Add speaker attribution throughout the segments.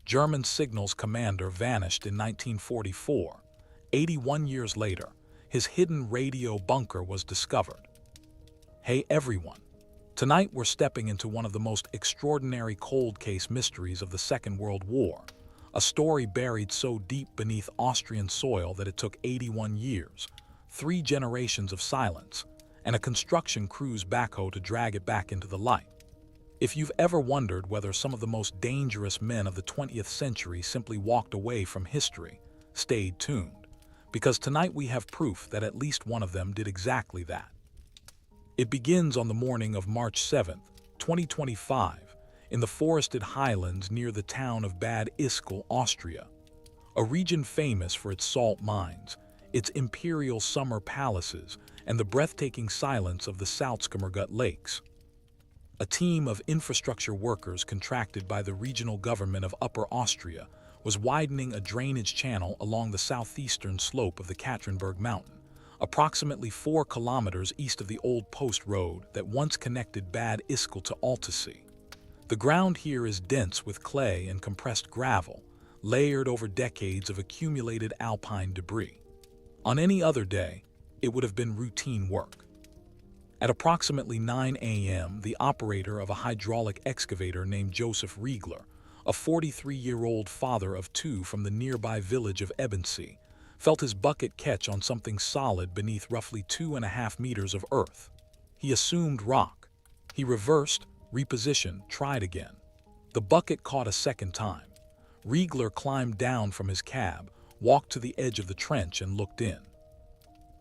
Speaker 1: German signals commander, vanished in 1944. 81 years later, his hidden radio bunker was discovered. Hey everyone! Tonight we're stepping into one of the most extraordinary cold case mysteries of the Second World War, a story buried so deep beneath Austrian soil that it took 81 years, 3 generations of silence, and a construction crew's backhoe to drag it back into the light. If you've ever wondered whether some of the most dangerous men of the 20th century simply walked away from history, stay tuned, because tonight we have proof that at least one of them did exactly that. It begins on the morning of March 7, 2025, in the forested highlands near the town of Bad Ischl, Austria, a region famous for its salt mines, its imperial summer palaces, and the breathtaking silence of the Salzkammergut lakes. A team of infrastructure workers contracted by the regional government of Upper Austria was widening a drainage channel along the southeastern slope of the Katrinberg mountain, approximately 4 kilometers east of the old post road that once connected Bad Ischl to Altusee. The ground here is dense with clay and compressed gravel, layered over decades of accumulated alpine debris. On any other day, it would have been routine work. At approximately 9 a.m., the operator of a hydraulic excavator named Joseph Riegler, a 43-year-old father of 2 from the nearby village of Ebensee, felt his bucket catch on something solid beneath roughly 2.5 meters of earth. He assumed rock. He reversed, repositioned, tried again. The bucket caught a second time. Riegler climbed down from his cab, walked to the edge of the trench and looked in.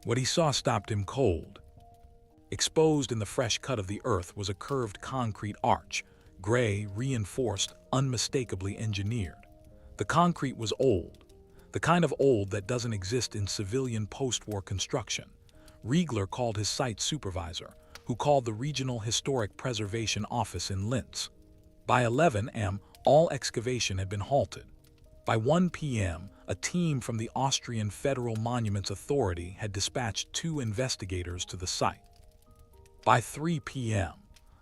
Speaker 1: What he saw stopped him cold. Exposed in the fresh cut of the earth was a curved concrete arch, gray, reinforced, unmistakably engineered. The concrete was old, the kind of old that doesn't exist in civilian post-war construction. Riegler called his site supervisor, who called the Regional Historic Preservation Office in Linz. By 11 a.m., all excavation had been halted. By 1 p.m., a team from the Austrian Federal Monuments Authority had dispatched 2 investigators to the site. By 3 p.m.,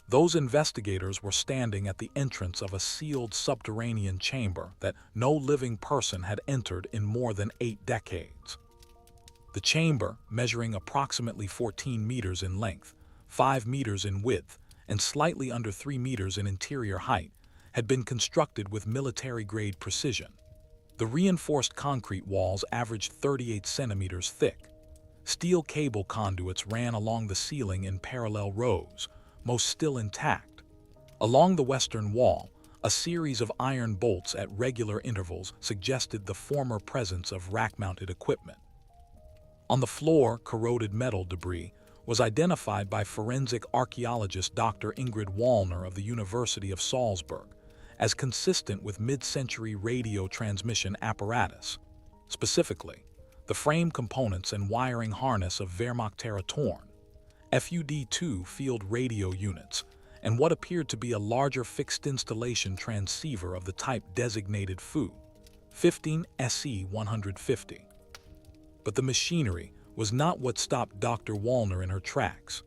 Speaker 1: those investigators were standing at the entrance of a sealed subterranean chamber that no living person had entered in more than 8 decades. The chamber, measuring approximately 14 meters in length, 5 meters in width, and slightly under 3 meters in interior height, had been constructed with military-grade precision. The reinforced concrete walls averaged 38 centimeters thick. Steel cable conduits ran along the ceiling in parallel rows, most still intact. Along the western wall, a series of iron bolts at regular intervals suggested the former presence of rack-mounted equipment. On the floor, corroded metal debris was identified by forensic archaeologist Dr. Ingrid Wallner of the University of Salzburg as consistent with mid-century radio transmission apparatus. Specifically, the frame components and wiring harness of Wehrmacht Territorn, FUD-2 field radio units, and what appeared to be a larger fixed installation transceiver of the type designated FU 15 SE-150. But the machinery was not what stopped Dr. Wallner in her tracks.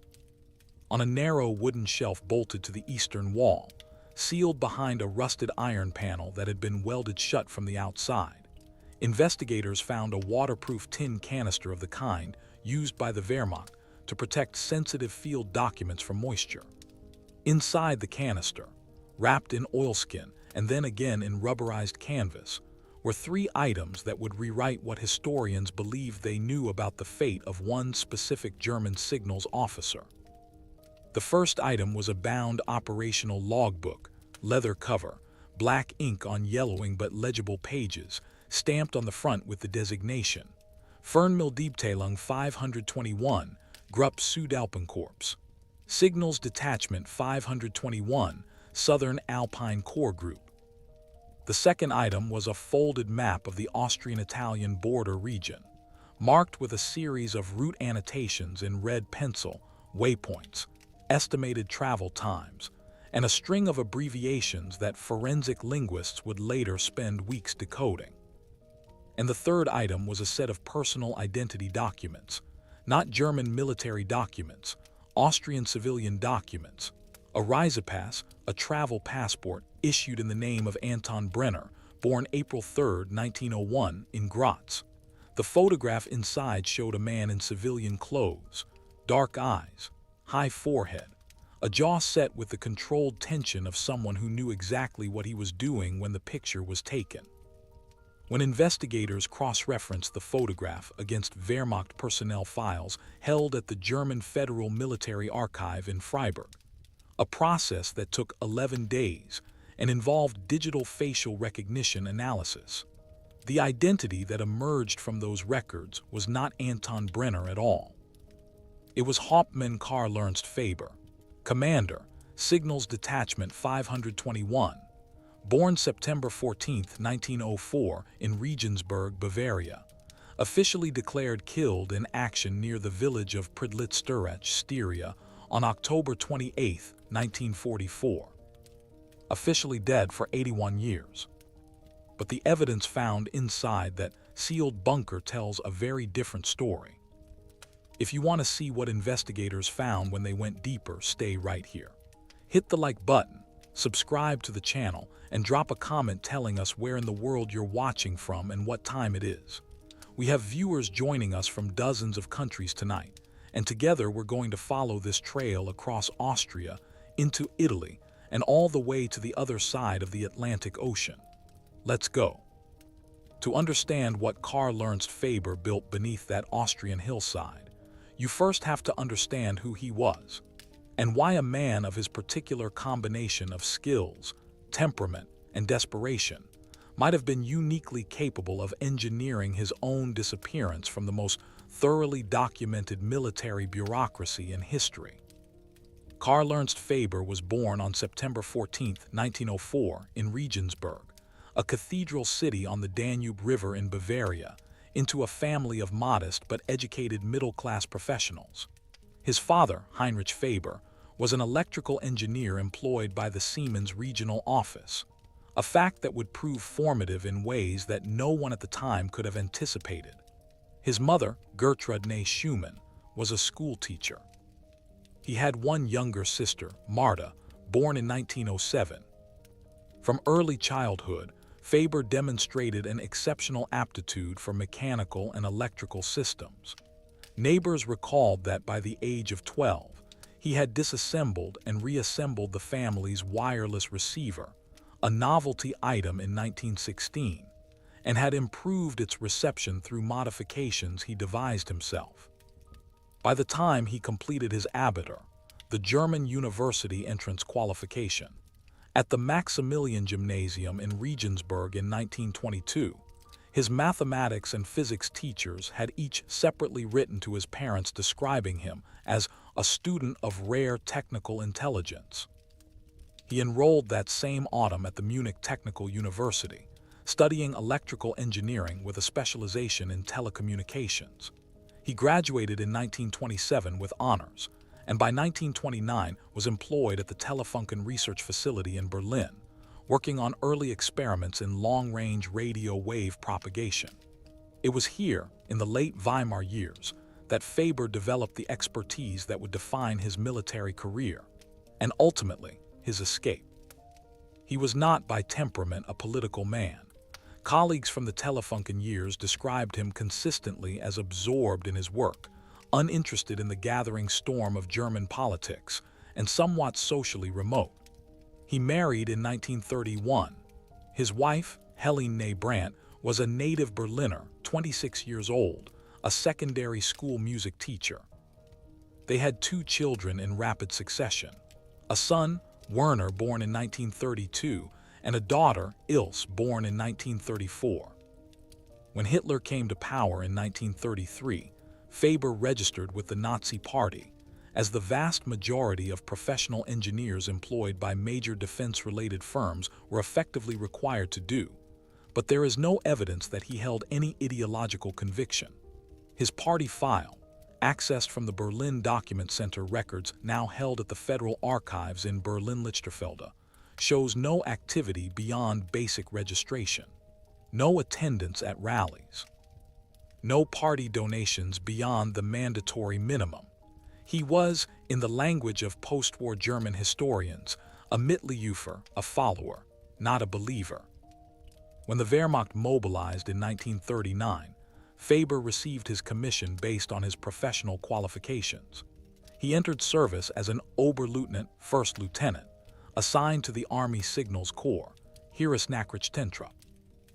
Speaker 1: On a narrow wooden shelf bolted to the eastern wall, sealed behind a rusted iron panel that had been welded shut from the outside, investigators found a waterproof tin canister of the kind used by the Wehrmacht to protect sensitive field documents from moisture. Inside the canister, wrapped in oilskin and then again in rubberized canvas, were 3 items that would rewrite what historians believed they knew about the fate of one specific German signals officer. The first item was a bound operational logbook, leather cover, black ink on yellowing but legible pages, stamped on the front with the designation Fernmildiebteilung 521, Gruppe Südalpenkorps, Signals Detachment 521, Southern Alpine Corps Group. The second item was a folded map of the Austrian-Italian border region, marked with a series of route annotations in red pencil, waypoints, estimated travel times, and a string of abbreviations that forensic linguists would later spend weeks decoding. And the third item was a set of personal identity documents, not German military documents, Austrian civilian documents, a Reisepass, a travel passport issued in the name of Anton Brenner, born April 3, 1901, in Graz. The photograph inside showed a man in civilian clothes, dark eyes, high forehead, a jaw set with the controlled tension of someone who knew exactly what he was doing when the picture was taken. When investigators cross-referenced the photograph against Wehrmacht personnel files held at the German Federal Military Archive in Freiburg, a process that took 11 days and involved digital facial recognition analysis, the identity that emerged from those records was not Anton Brenner at all. It was Hauptmann Karl Ernst Faber, Commander, Signals Detachment 521, born September 14, 1904, in Regensburg, Bavaria, officially declared killed in action near the village of Pridlitz-Sturach, Styria, on October 28, 1944. Officially dead for 81 years. But the evidence found inside that sealed bunker tells a very different story. If you want to see what investigators found when they went deeper, stay right here. Hit the like button, subscribe to the channel, and drop a comment telling us where in the world you're watching from and what time it is. We have viewers joining us from dozens of countries tonight, and together we're going to follow this trail across Austria, into Italy, and all the way to the other side of the Atlantic Ocean. Let's go. To understand what Karl Ernst Faber built beneath that Austrian hillside, you first have to understand who he was, and why a man of his particular combination of skills, temperament, and desperation might have been uniquely capable of engineering his own disappearance from the most thoroughly documented military bureaucracy in history. Karl Ernst Faber was born on September 14, 1904, in Regensburg, a cathedral city on the Danube River in Bavaria, into a family of modest but educated middle-class professionals. His father, Heinrich Faber, was an electrical engineer employed by the Siemens regional office, a fact that would prove formative in ways that no one at the time could have anticipated. His mother, Gertrude née Schumann, was a school teacher. He had one younger sister, Marta, born in 1907. From early childhood, Faber demonstrated an exceptional aptitude for mechanical and electrical systems. Neighbors recalled that by the age of 12, he had disassembled and reassembled the family's wireless receiver, a novelty item in 1916, and had improved its reception through modifications he devised himself. By the time he completed his Abitur, the German university entrance qualification, at the Maximilian Gymnasium in Regensburg in 1922, his mathematics and physics teachers had each separately written to his parents describing him as a student of rare technical intelligence. He enrolled that same autumn at the Munich Technical University, studying electrical engineering with a specialization in telecommunications. He graduated in 1927 with honors, and by 1929 was employed at the Telefunken Research Facility in Berlin, working on early experiments in long-range radio wave propagation. It was here, in the late Weimar years, that Faber developed the expertise that would define his military career, and ultimately, his escape. He was not by temperament a political man. Colleagues from the Telefunken years described him consistently as absorbed in his work, uninterested in the gathering storm of German politics, and somewhat socially remote. He married in 1931. His wife, Helene née Brandt, was a native Berliner, 26 years old, a secondary school music teacher. They had 2 children in rapid succession, a son, Werner, born in 1932, and a daughter, Ilse, born in 1934. When Hitler came to power in 1933, Faber registered with the Nazi Party, as the vast majority of professional engineers employed by major defense-related firms were effectively required to do, but there is no evidence that he held any ideological conviction. His party file, accessed from the Berlin Document Center records now held at the Federal Archives in Berlin-Lichterfelde, shows no activity beyond basic registration, no attendance at rallies, no party donations beyond the mandatory minimum. He was, in the language of post-war German historians, a Mitläufer, a follower, not a believer. When the Wehrmacht mobilized in 1939, Faber received his commission based on his professional qualifications. He entered service as an Oberleutnant, first lieutenant, assigned to the Army Signals Corps, Heeresnachrichtentruppe.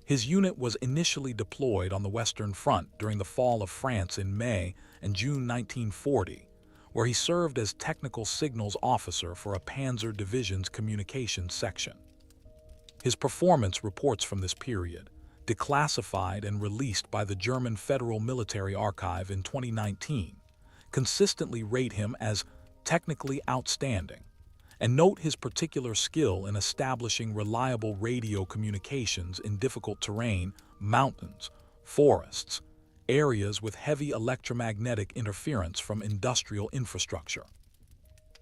Speaker 1: His unit was initially deployed on the Western Front during the fall of France in May and June 1940, where he served as technical signals officer for a Panzer Division's communications section. His performance reports from this period, declassified and released by the German Federal Military Archive in 2019, consistently rate him as technically outstanding, and note his particular skill in establishing reliable radio communications in difficult terrain, mountains, forests, areas with heavy electromagnetic interference from industrial infrastructure.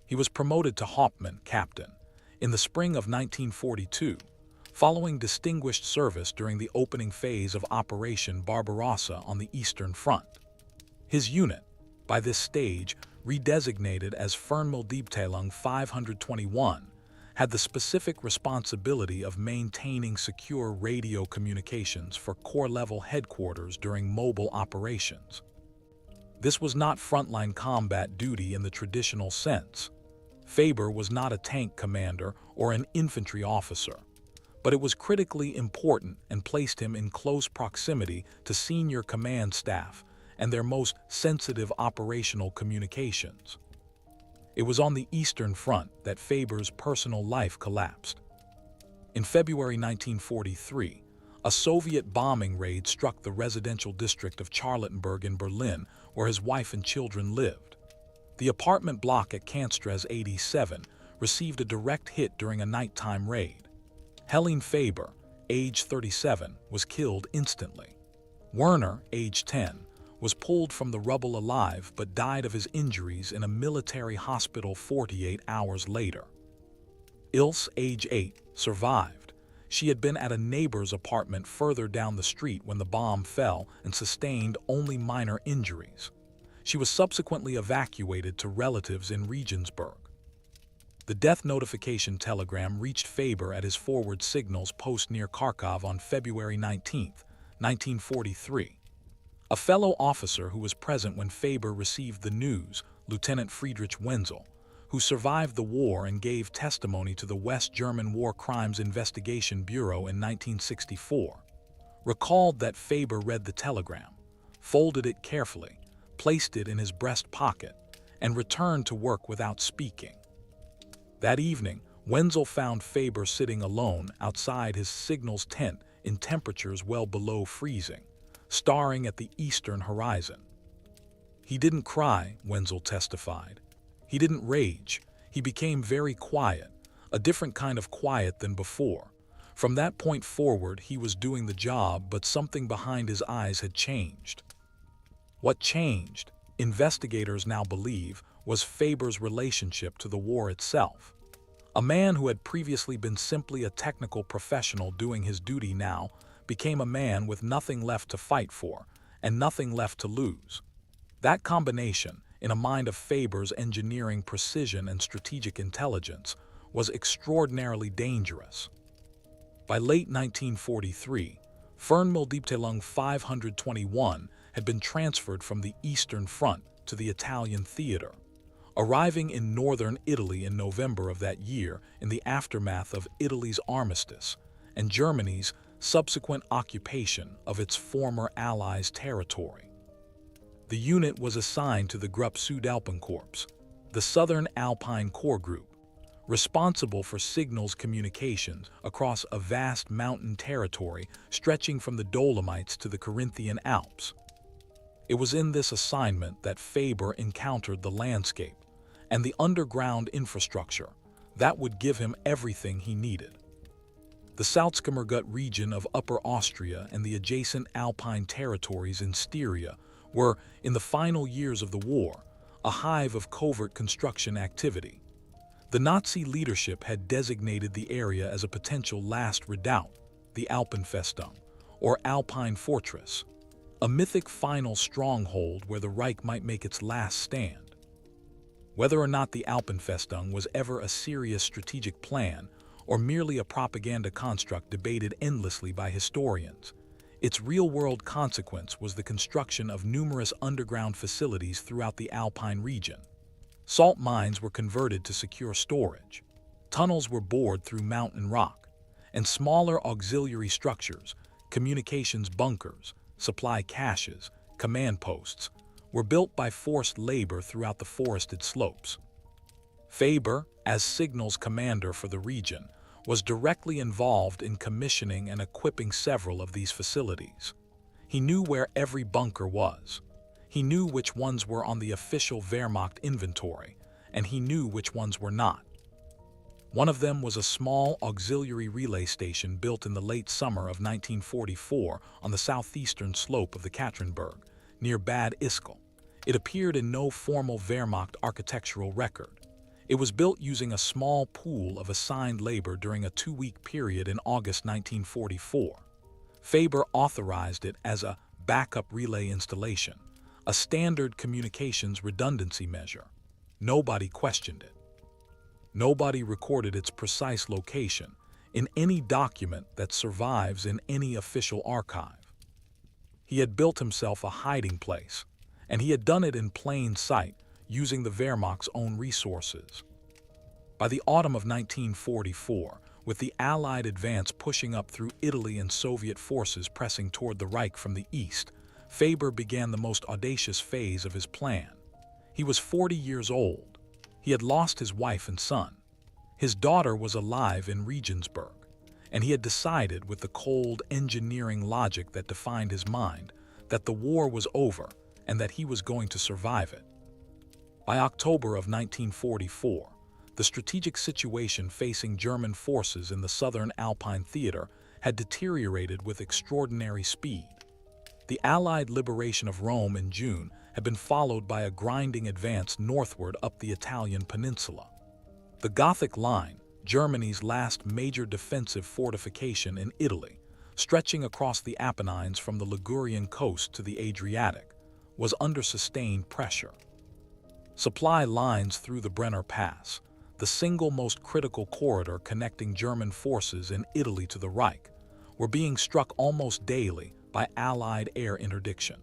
Speaker 1: He was promoted to Hauptmann, captain, in the spring of 1942, following distinguished service during the opening phase of Operation Barbarossa on the Eastern Front. His unit, by this stage redesignated as Fernmühldiebteilung 521, had the specific responsibility of maintaining secure radio communications for Corps-level headquarters during mobile operations. This was not frontline combat duty in the traditional sense. Faber was not a tank commander or an infantry officer, but it was critically important and placed him in close proximity to senior command staff and their most sensitive operational communications. It was on the Eastern Front that Faber's personal life collapsed. In February 1943, a Soviet bombing raid struck the residential district of Charlottenburg in Berlin, where his wife and children lived. The apartment block at Kantstraße 87 received a direct hit during a nighttime raid. Helene Faber, age 37, was killed instantly. Werner, age 10, was pulled from the rubble alive but died of his injuries in a military hospital 48 hours later. Ilse, age 8, survived. She had been at a neighbor's apartment further down the street when the bomb fell and sustained only minor injuries. She was subsequently evacuated to relatives in Regensburg. The death notification telegram reached Faber at his forward signals post near Kharkov on February 19, 1943. A fellow officer who was present when Faber received the news, Lieutenant Friedrich Wenzel, who survived the war and gave testimony to the West German War Crimes Investigation Bureau in 1964, recalled that Faber read the telegram, folded it carefully, placed it in his breast pocket, and returned to work without speaking. That evening, Wenzel found Faber sitting alone outside his signals tent in temperatures well below freezing, staring at the eastern horizon. He didn't cry, Wenzel testified. He didn't rage. He became very quiet, a different kind of quiet than before. From that point forward, he was doing the job, but something behind his eyes had changed. What changed, investigators now believe, was Faber's relationship to the war itself. A man who had previously been simply a technical professional doing his duty now became a man with nothing left to fight for and nothing left to lose. That combination, in a mind of Faber's engineering precision and strategic intelligence, was extraordinarily dangerous. By late 1943, Fernmühldiebteilung 521 had been transferred from the Eastern Front to the Italian theater, arriving in northern Italy in November of that year in the aftermath of Italy's armistice and Germany's subsequent occupation of its former Allies' territory. The unit was assigned to the Gruppe Südalpenkorps, the Southern Alpine Corps Group, responsible for signals communications across a vast mountain territory stretching from the Dolomites to the Carinthian Alps. It was in this assignment that Faber encountered the landscape and the underground infrastructure that would give him everything he needed. The Salzkammergut region of Upper Austria and the adjacent Alpine territories in Styria were, in the final years of the war, a hive of covert construction activity. The Nazi leadership had designated the area as a potential last redoubt, the Alpenfestung, or Alpine Fortress, a mythic final stronghold where the Reich might make its last stand. Whether or not the Alpenfestung was ever a serious strategic plan, or merely a propaganda construct debated endlessly by historians. Its real-world consequence was the construction of numerous underground facilities throughout the Alpine region. Salt mines were converted to secure storage. Tunnels were bored through mountain rock, and smaller auxiliary structures, communications bunkers, supply caches, command posts, were built by forced labor throughout the forested slopes. Faber, as signals commander for the region, was directly involved in commissioning and equipping several of these facilities. He knew where every bunker was. He knew which ones were on the official Wehrmacht inventory, and he knew which ones were not. One of them was a small auxiliary relay station built in the late summer of 1944 on the southeastern slope of the Katrinberg, near Bad Ischl. It appeared in no formal Wehrmacht architectural record. It was built using a small pool of assigned labor during a 2-week period in August 1944. Faber authorized it as a backup relay installation, a standard communications redundancy measure. Nobody questioned it. Nobody recorded its precise location in any document that survives in any official archive. He had built himself a hiding place, and he had done it in plain sight, using the Wehrmacht's own resources. By the autumn of 1944, with the Allied advance pushing up through Italy and Soviet forces pressing toward the Reich from the east, Faber began the most audacious phase of his plan. He was 40 years old. He had lost his wife and son. His daughter was alive in Regensburg, and he had decided, with the cold engineering logic that defined his mind, that the war was over and that he was going to survive it. By October of 1944, the strategic situation facing German forces in the southern Alpine theater had deteriorated with extraordinary speed. The Allied liberation of Rome in June had been followed by a grinding advance northward up the Italian peninsula. The Gothic Line, Germany's last major defensive fortification in Italy, stretching across the Apennines from the Ligurian coast to the Adriatic, was under sustained pressure. Supply lines through the Brenner Pass, the single most critical corridor connecting German forces in Italy to the Reich, were being struck almost daily by Allied air interdiction.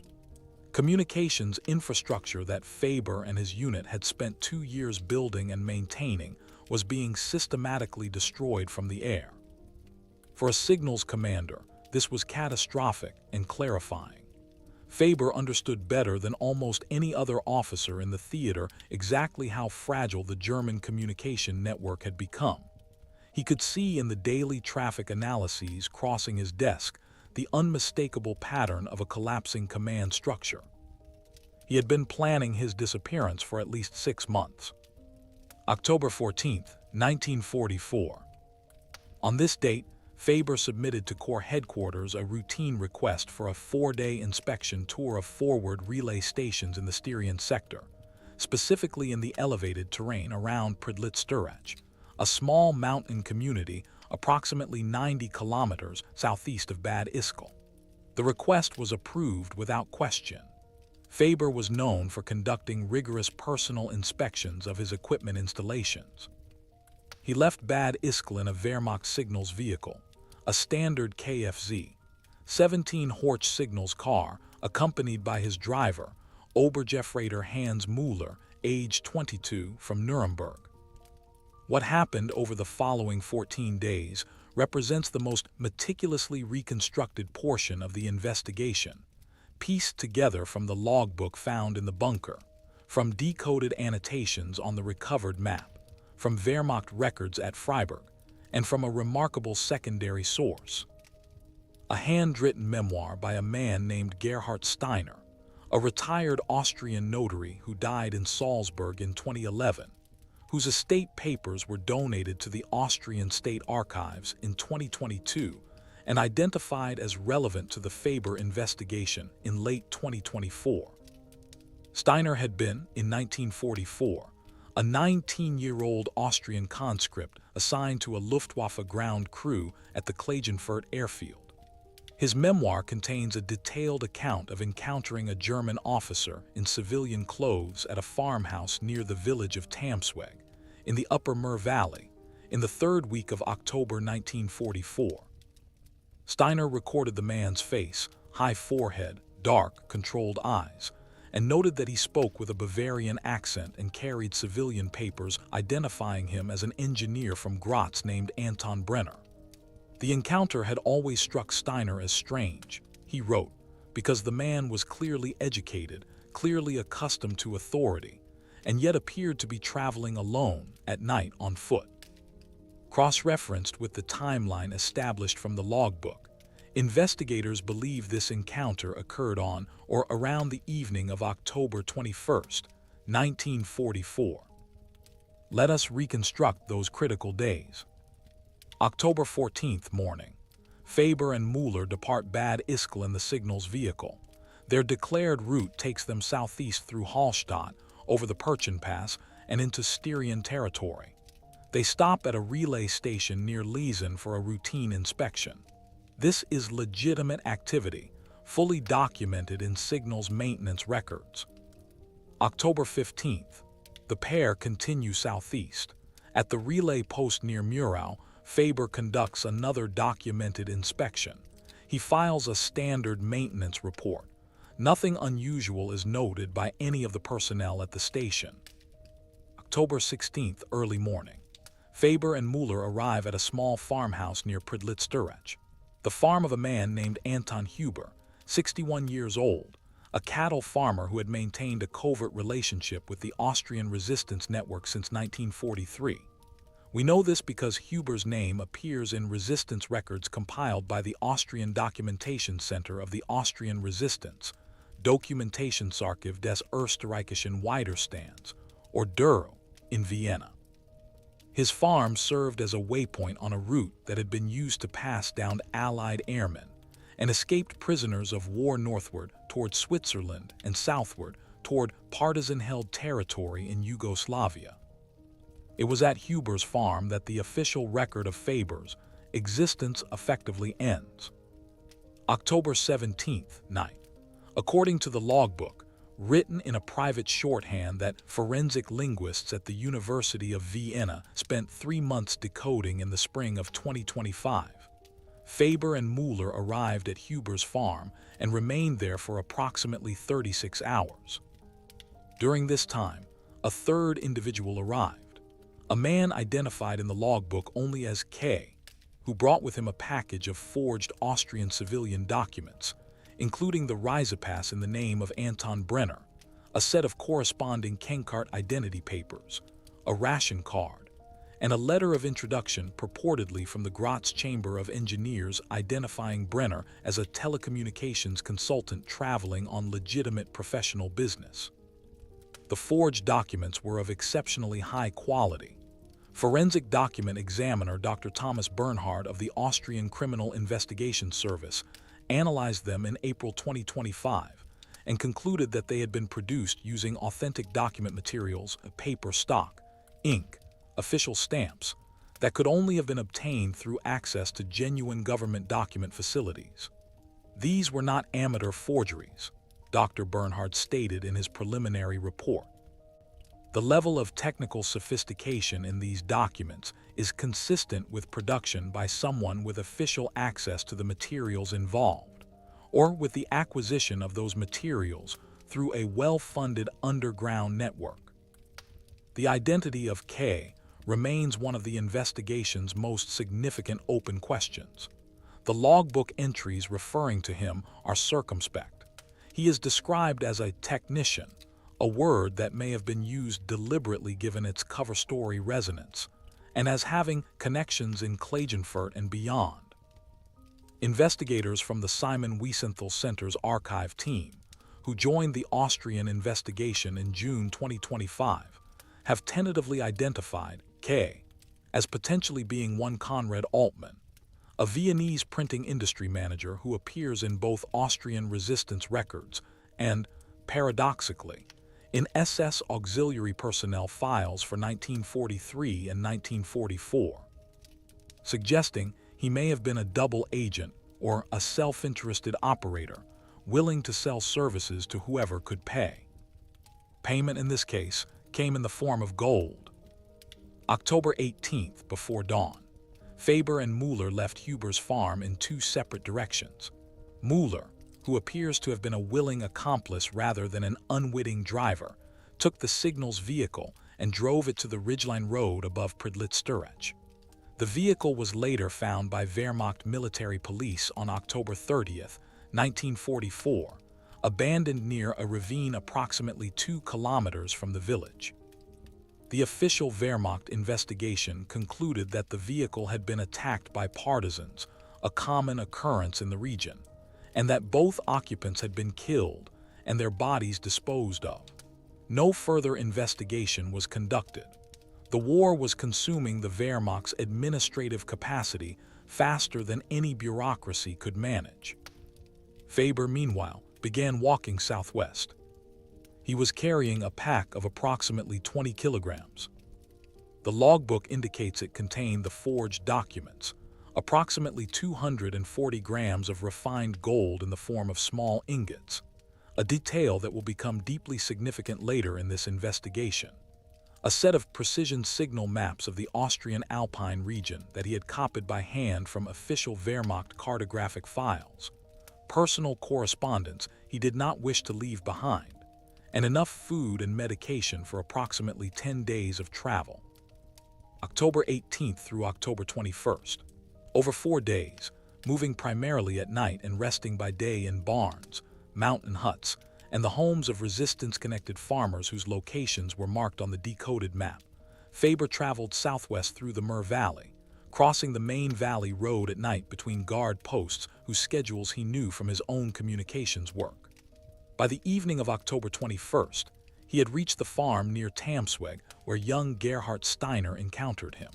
Speaker 1: Communications infrastructure that Faber and his unit had spent 2 years building and maintaining was being systematically destroyed from the air. For a signals commander, this was catastrophic and clarifying. Faber understood better than almost any other officer in the theater exactly how fragile the German communication network had become. He could see in the daily traffic analyses crossing his desk the unmistakable pattern of a collapsing command structure. He had been planning his disappearance for at least 6 months. October 14, 1944. On this date, Faber submitted to Corps headquarters a routine request for a 4-day inspection tour of forward relay stations in the Styrian sector, specifically in the elevated terrain around Pridlitz-Sturach, a small mountain community approximately 90 kilometers southeast of Bad Ischl. The request was approved without question. Faber was known for conducting rigorous personal inspections of his equipment installations. He left Bad Ischl in a Wehrmacht signals vehicle, a standard KFZ, 17 Horch signals car, accompanied by his driver, Oberjefreiter Hans Müller, age 22, from Nuremberg. What happened over the following 14 days represents the most meticulously reconstructed portion of the investigation, pieced together from the logbook found in the bunker, from decoded annotations on the recovered map, from Wehrmacht records at Freiburg, and from a remarkable secondary source. A handwritten memoir by a man named Gerhard Steiner, a retired Austrian notary who died in Salzburg in 2011, whose estate papers were donated to the Austrian State Archives in 2022 and identified as relevant to the Faber investigation in late 2024. Steiner had been, in 1944, a 19-year-old Austrian conscript assigned to a Luftwaffe ground crew at the Klagenfurt airfield. His memoir contains a detailed account of encountering a German officer in civilian clothes at a farmhouse near the village of Tamsweg, in the Upper Mur Valley, in the third week of October 1944. Steiner recorded the man's face, high forehead, dark, controlled eyes, and noted that he spoke with a Bavarian accent and carried civilian papers identifying him as an engineer from Graz named Anton Brenner. The encounter had always struck Steiner as strange, he wrote, because the man was clearly educated, clearly accustomed to authority, and yet appeared to be traveling alone at night on foot. Cross-referenced with the timeline established from the logbook, investigators believe this encounter occurred on or around the evening of October 21, 1944. Let us reconstruct those critical days. October 14th morning. Faber and Mueller depart Bad Ischl in the Signal's vehicle. Their declared route takes them southeast through Hallstatt, over the Perchen Pass, and into Styrian territory. They stop at a relay station near Liesen for a routine inspection. This is legitimate activity, fully documented in Signal's maintenance records. October 15th. The pair continue southeast. At the relay post near Murau, Faber conducts another documented inspection. He files a standard maintenance report. Nothing unusual is noted by any of the personnel at the station. October 16th, early morning. Faber and Mueller arrive at a small farmhouse near Pridlitz-Durach, the farm of a man named Anton Huber, 61 years old, a cattle farmer who had maintained a covert relationship with the Austrian resistance network since 1943. We know this because Huber's name appears in resistance records compiled by the Austrian Documentation Center of the Austrian Resistance, Dokumentationsarchiv des Österreichischen Widerstands, or DÖRO, in Vienna. His farm served as a waypoint on a route that had been used to pass down Allied airmen and escaped prisoners of war northward toward Switzerland and southward toward partisan-held territory in Yugoslavia. It was at Huber's farm that the official record of Faber's existence effectively ends. October 17th, night. According to the logbook, written in a private shorthand that forensic linguists at the University of Vienna spent 3 months decoding in the spring of 2025, Faber and Mueller arrived at Huber's farm and remained there for approximately 36 hours. During this time, a third individual arrived, a man identified in the logbook only as K, who brought with him a package of forged Austrian civilian documents, including the Reisepass in the name of Anton Brenner, a set of corresponding Kenkart identity papers, a ration card, and a letter of introduction purportedly from the Graz Chamber of Engineers identifying Brenner as a telecommunications consultant traveling on legitimate professional business. The forged documents were of exceptionally high quality. Forensic document examiner Dr. Thomas Bernhard of the Austrian Criminal Investigation Service analyzed them in April 2025 and concluded that they had been produced using authentic document materials, paper stock, ink, official stamps, that could only have been obtained through access to genuine government document facilities. These were not amateur forgeries, Dr. Bernhard stated in his preliminary report. The level of technical sophistication in these documents is consistent with production by someone with official access to the materials involved, or with the acquisition of those materials through a well-funded underground network. The identity of K remains one of the investigation's most significant open questions. The logbook entries referring to him are circumspect. He is described as a technician, a word that may have been used deliberately given its cover story resonance, and as having connections in Klagenfurt and beyond. Investigators from the Simon Wiesenthal Center's archive team, who joined the Austrian investigation in June 2025, have tentatively identified K as potentially being one Konrad Altmann, a Viennese printing industry manager who appears in both Austrian resistance records and, paradoxically, in SS auxiliary personnel files for 1943 and 1944, suggesting he may have been a double agent or a self-interested operator willing to sell services to whoever could pay. Payment in this case came in the form of gold. October 18th, before dawn, Faber and Müller left Huber's farm in two separate directions. Müller, who appears to have been a willing accomplice rather than an unwitting driver, took the signal's vehicle and drove it to the ridgeline road above Pridlitz-Sturach. The vehicle was later found by Wehrmacht military police on October 30th, 1944, abandoned near a ravine approximately 2 kilometers from the village. The official Wehrmacht investigation concluded that the vehicle had been attacked by partisans, a common occurrence in the region, and that both occupants had been killed and their bodies disposed of. No further investigation was conducted. The war was consuming the Wehrmacht's administrative capacity faster than any bureaucracy could manage. Faber, meanwhile, began walking southwest. He was carrying a pack of approximately 20 kilograms. The logbook indicates it contained the forged documents, approximately 240 grams of refined gold in the form of small ingots, a detail that will become deeply significant later in this investigation. A set of precision signal maps of the Austrian Alpine region that he had copied by hand from official Wehrmacht cartographic files, personal correspondence he did not wish to leave behind, and enough food and medication for approximately 10 days of travel. October 18th through October 21st. Over 4 days, moving primarily at night and resting by day in barns, mountain huts, and the homes of resistance-connected farmers whose locations were marked on the decoded map, Faber traveled southwest through the Mur Valley, crossing the main valley road at night between guard posts whose schedules he knew from his own communications work. By the evening of October 21st, he had reached the farm near Tamsweg where young Gerhard Steiner encountered him.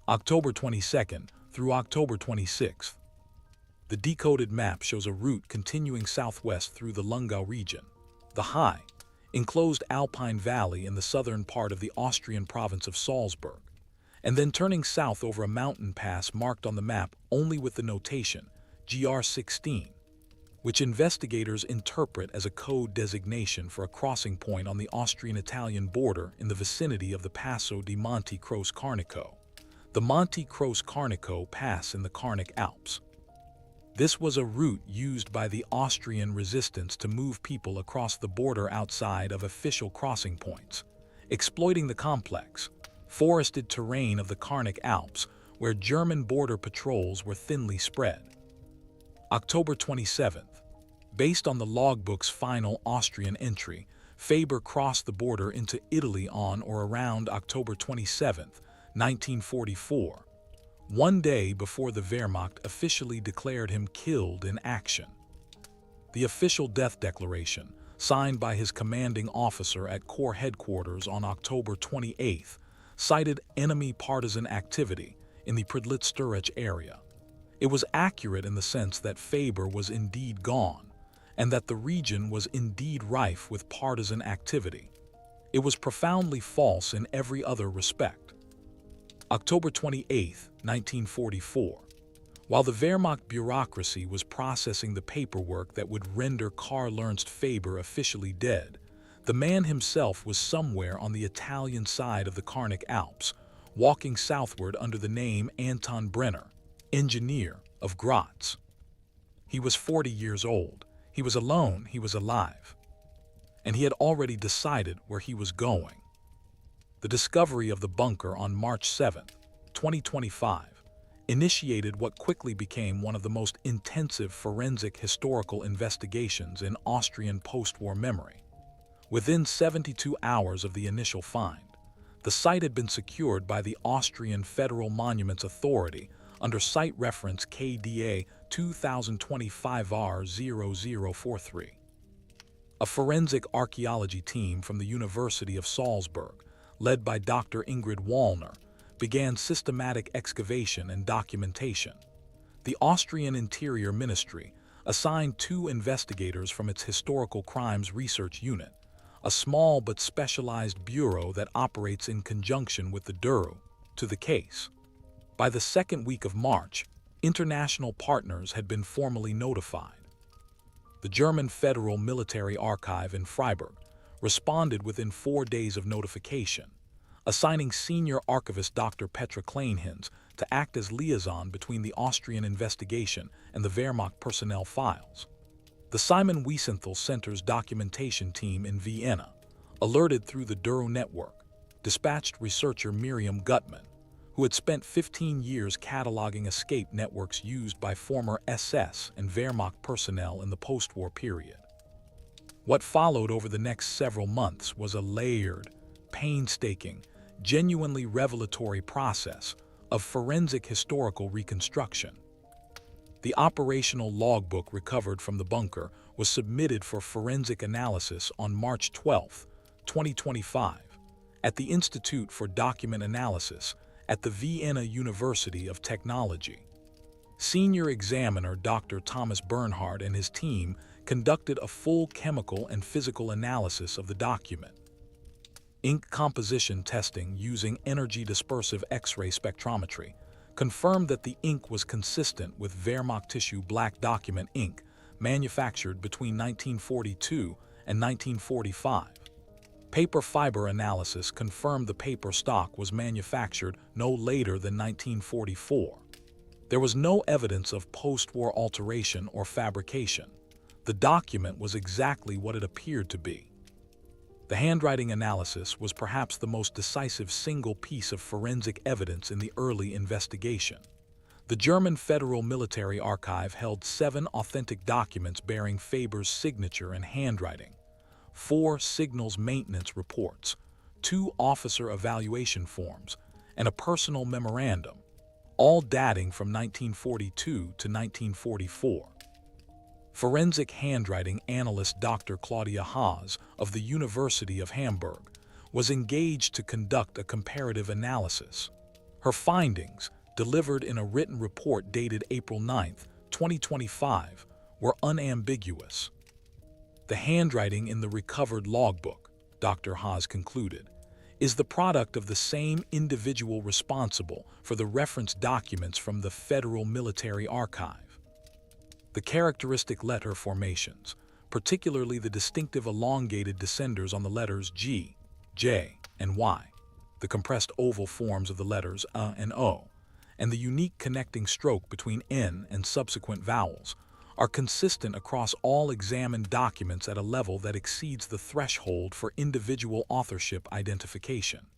Speaker 1: October 22nd through October 26th. The decoded map shows a route continuing southwest through the Lungau region, the high, enclosed alpine valley in the southern part of the Austrian province of Salzburg, and then turning south over a mountain pass marked on the map only with the notation GR16, which investigators interpret as a code designation for a crossing point on the Austrian-Italian border in the vicinity of the Passo di Monte Croce Carnico, the Monte Croce Carnico Pass in the Carnic Alps. This was a route used by the Austrian resistance to move people across the border outside of official crossing points, exploiting the complex, forested terrain of the Carnic Alps where German border patrols were thinly spread. October 27th. Based on the logbook's final Austrian entry, Faber crossed the border into Italy on or around October 27th, 1944, 1 day before the Wehrmacht officially declared him killed in action. The official death declaration, signed by his commanding officer at Corps headquarters on October 28th, cited enemy partisan activity in the Pridlitz-Sturach area. It was accurate in the sense that Faber was indeed gone, and that the region was indeed rife with partisan activity. It was profoundly false in every other respect. October 28, 1944. While the Wehrmacht bureaucracy was processing the paperwork that would render Karl Ernst Faber officially dead, the man himself was somewhere on the Italian side of the Carnic Alps, walking southward under the name Anton Brenner, engineer of Graz. He was 40 years old, he was alone, he was alive, and he had already decided where he was going. The discovery of the bunker on March 7, 2025, initiated what quickly became one of the most intensive forensic historical investigations in Austrian post-war memory. Within 72 hours of the initial find, the site had been secured by the Austrian Federal Monuments Authority under site reference KDA 2025R0043. A forensic archaeology team from the University of Salzburg, led by Dr. Ingrid Wallner, began systematic excavation and documentation. The Austrian Interior Ministry assigned 2 investigators from its Historical Crimes Research Unit, a small but specialized bureau that operates in conjunction with the DRU, to the case. By the second week of March, international partners had been formally notified. The German Federal Military Archive in Freiburg responded within 4 days of notification, assigning senior archivist Dr. Petra Kleinhans to act as liaison between the Austrian investigation and the Wehrmacht personnel files. The Simon Wiesenthal Center's documentation team in Vienna, alerted through the Duro network, dispatched researcher Miriam Gutmann, who had spent 15 years cataloging escape networks used by former SS and Wehrmacht personnel in the post-war period. What followed over the next several months was a layered, painstaking, genuinely revelatory process of forensic historical reconstruction. The operational logbook recovered from the bunker was submitted for forensic analysis on March 12, 2025, at the Institute for Document Analysis at the Vienna University of Technology. Senior examiner Dr. Thomas Bernhard and his team conducted a full chemical and physical analysis of the document. Ink composition testing using energy dispersive X-ray spectrometry confirmed that the ink was consistent with Wehrmacht tissue black document ink manufactured between 1942 and 1945. Paper fiber analysis confirmed the paper stock was manufactured no later than 1944. There was no evidence of post-war alteration or fabrication. The document was exactly what it appeared to be. The handwriting analysis was perhaps the most decisive single piece of forensic evidence in the early investigation. The German Federal Military Archive held 7 authentic documents bearing Faber's signature and handwriting, 4 signals maintenance reports, 2 officer evaluation forms, and a personal memorandum, all dating from 1942 to 1944. Forensic handwriting analyst Dr. Claudia Haas of the University of Hamburg was engaged to conduct a comparative analysis. Her findings, delivered in a written report dated April 9, 2025, were unambiguous. The handwriting in the recovered logbook, Dr. Haas concluded, is the product of the same individual responsible for the reference documents from the Federal Military Archive. The characteristic letter formations, particularly the distinctive elongated descenders on the letters G, J, and Y, the compressed oval forms of the letters A and O, and the unique connecting stroke between N and subsequent vowels, are consistent across all examined documents at a level that exceeds the threshold for individual authorship identification.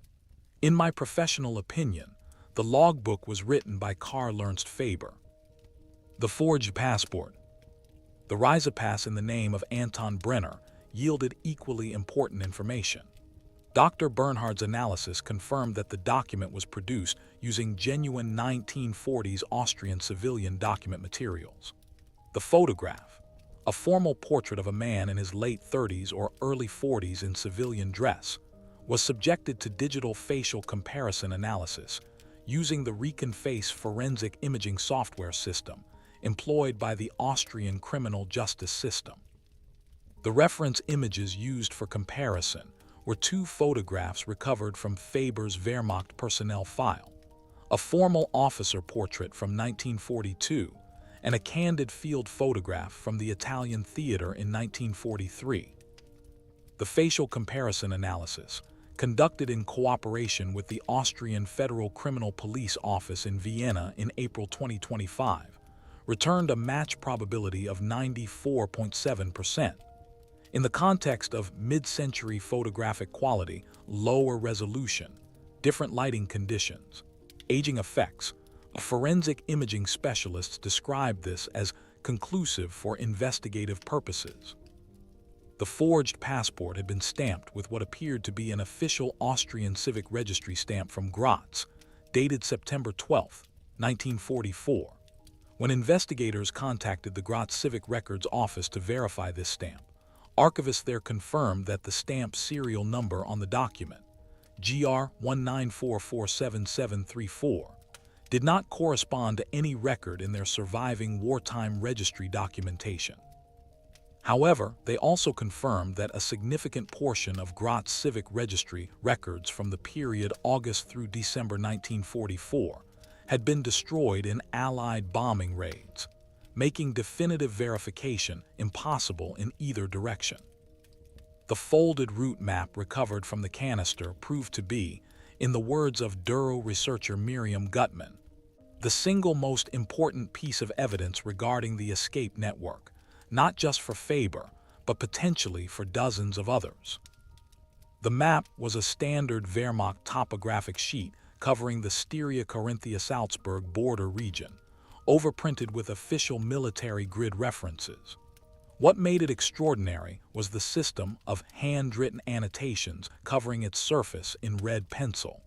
Speaker 1: In my professional opinion, the logbook was written by Karl Ernst Faber. The forged passport. The Reisepass in the name of Anton Brenner yielded equally important information. Dr. Bernhard's analysis confirmed that the document was produced using genuine 1940s Austrian civilian document materials. The photograph, a formal portrait of a man in his late 30s or early 40s in civilian dress, was subjected to digital facial comparison analysis using the ReconFace forensic imaging software system employed by the Austrian criminal justice system. The reference images used for comparison were 2 photographs recovered from Faber's Wehrmacht personnel file, a formal officer portrait from 1942, and a candid field photograph from the Italian theater in 1943. The facial comparison analysis, conducted in cooperation with the Austrian Federal Criminal Police Office in Vienna in April 2025, returned a match probability of 94.7%. In the context of mid-century photographic quality, lower resolution, different lighting conditions, aging effects, forensic imaging specialists described this as conclusive for investigative purposes. The forged passport had been stamped with what appeared to be an official Austrian civic registry stamp from Graz, dated September 12, 1944. When investigators contacted the Graz Civic Records Office to verify this stamp, archivists there confirmed that the stamp serial number on the document, GR 194477734, did not correspond to any record in their surviving wartime registry documentation. However, they also confirmed that a significant portion of Graz Civic Registry records from the period August through December 1944 had been destroyed in Allied bombing raids, making definitive verification impossible in either direction. The folded route map recovered from the canister proved to be, In the words of Duro researcher Miriam Gutman, the single most important piece of evidence regarding the escape network, not just for Faber, but potentially for dozens of others. The map was a standard Wehrmacht topographic sheet covering the Styria-Carinthia-Salzburg border region, overprinted with official military grid references. What made it extraordinary was the system of handwritten annotations covering its surface in red pencil.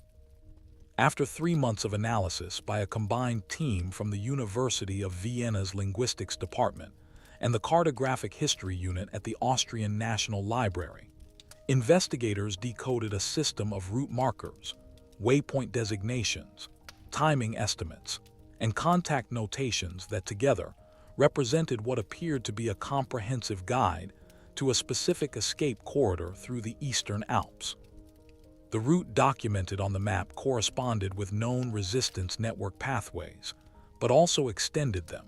Speaker 1: After 3 months of analysis by a combined team from the University of Vienna's Linguistics Department and the Cartographic History Unit at the Austrian National Library, investigators decoded a system of route markers, waypoint designations, timing estimates, and contact notations that together represented what appeared to be a comprehensive guide to a specific escape corridor through the Eastern Alps. The route documented on the map corresponded with known resistance network pathways, but also extended them.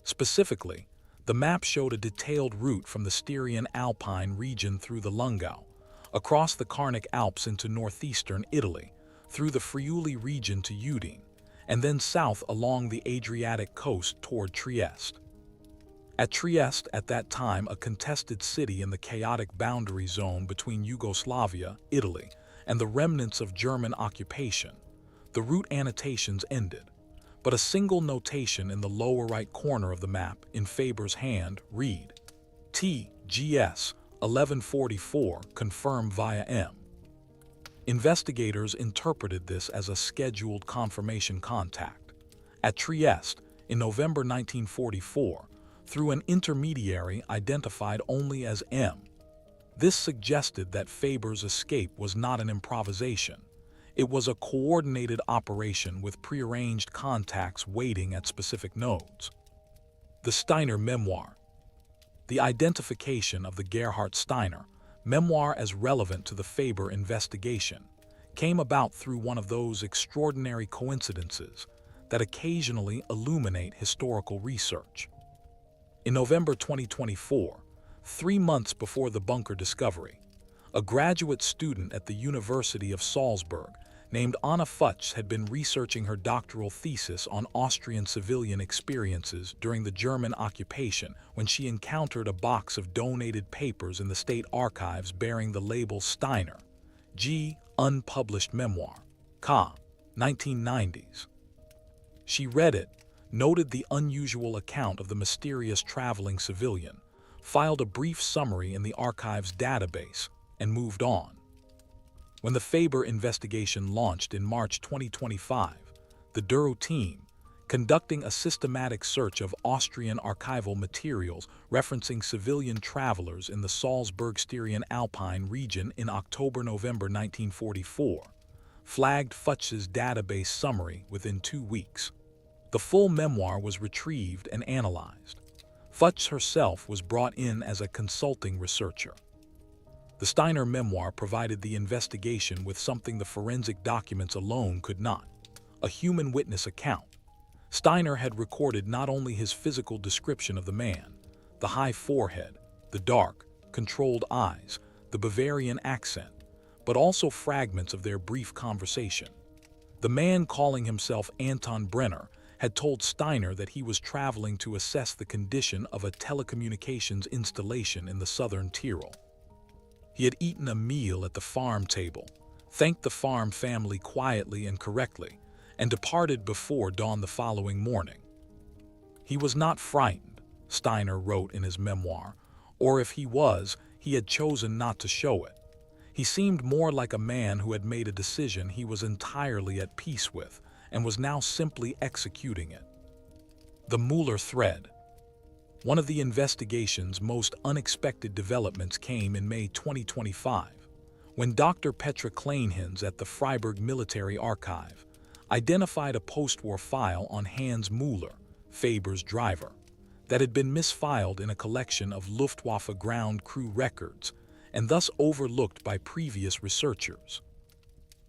Speaker 1: Specifically, the map showed a detailed route from the Styrian Alpine region through the Lungau, across the Carnic Alps into northeastern Italy, through the Friuli region to Udine, and then south along the Adriatic coast toward Trieste. At Trieste, at that time a contested city in the chaotic boundary zone between Yugoslavia, Italy, and the remnants of German occupation, the route annotations ended, but a single notation in the lower right corner of the map in Faber's hand read, TGS 1144 confirmed via M. Investigators interpreted this as a scheduled confirmation contact at Trieste in November 1944 through an intermediary identified only as M. This suggested that Faber's escape was not an improvisation. It was a coordinated operation with prearranged contacts waiting at specific nodes. The Steiner Memoir. The identification of the Gerhard Steiner memoir as relevant to the Faber investigation came about through one of those extraordinary coincidences that occasionally illuminate historical research. In November 2024, 3 months before the bunker discovery, a graduate student at the University of Salzburg named Anna Futsch had been researching her doctoral thesis on Austrian civilian experiences during the German occupation when she encountered a box of donated papers in the state archives bearing the label Steiner, G. Unpublished Memoir, Ca. 1990s. She read it, noted the unusual account of the mysterious traveling civilian, filed a brief summary in the archive's database, and moved on. When the Faber investigation launched in March 2025, the Duro team, conducting a systematic search of Austrian archival materials referencing civilian travelers in the Salzburg-Styrian Alpine region in October-November 1944, flagged Futsch's database summary within 2 weeks. The full memoir was retrieved and analyzed. Futsch herself was brought in as a consulting researcher. The Steiner memoir provided the investigation with something the forensic documents alone could not: a human witness account. Steiner had recorded not only his physical description of the man, the high forehead, the dark, controlled eyes, the Bavarian accent, but also fragments of their brief conversation. The man, calling himself Anton Brenner, had told Steiner that he was traveling to assess the condition of a telecommunications installation in the southern Tyrol. He had eaten a meal at the farm table, thanked the farm family quietly and correctly, and departed before dawn the following morning. He was not frightened, Steiner wrote in his memoir, or if he was, he had chosen not to show it. He seemed more like a man who had made a decision he was entirely at peace with, and was now simply executing it. The Mueller thread. One of the investigation's most unexpected developments came in May 2025, when Dr. Petra Kleinhens at the Freiburg Military Archive identified a post-war file on Hans Mueller, Faber's driver, that had been misfiled in a collection of Luftwaffe ground crew records and thus overlooked by previous researchers.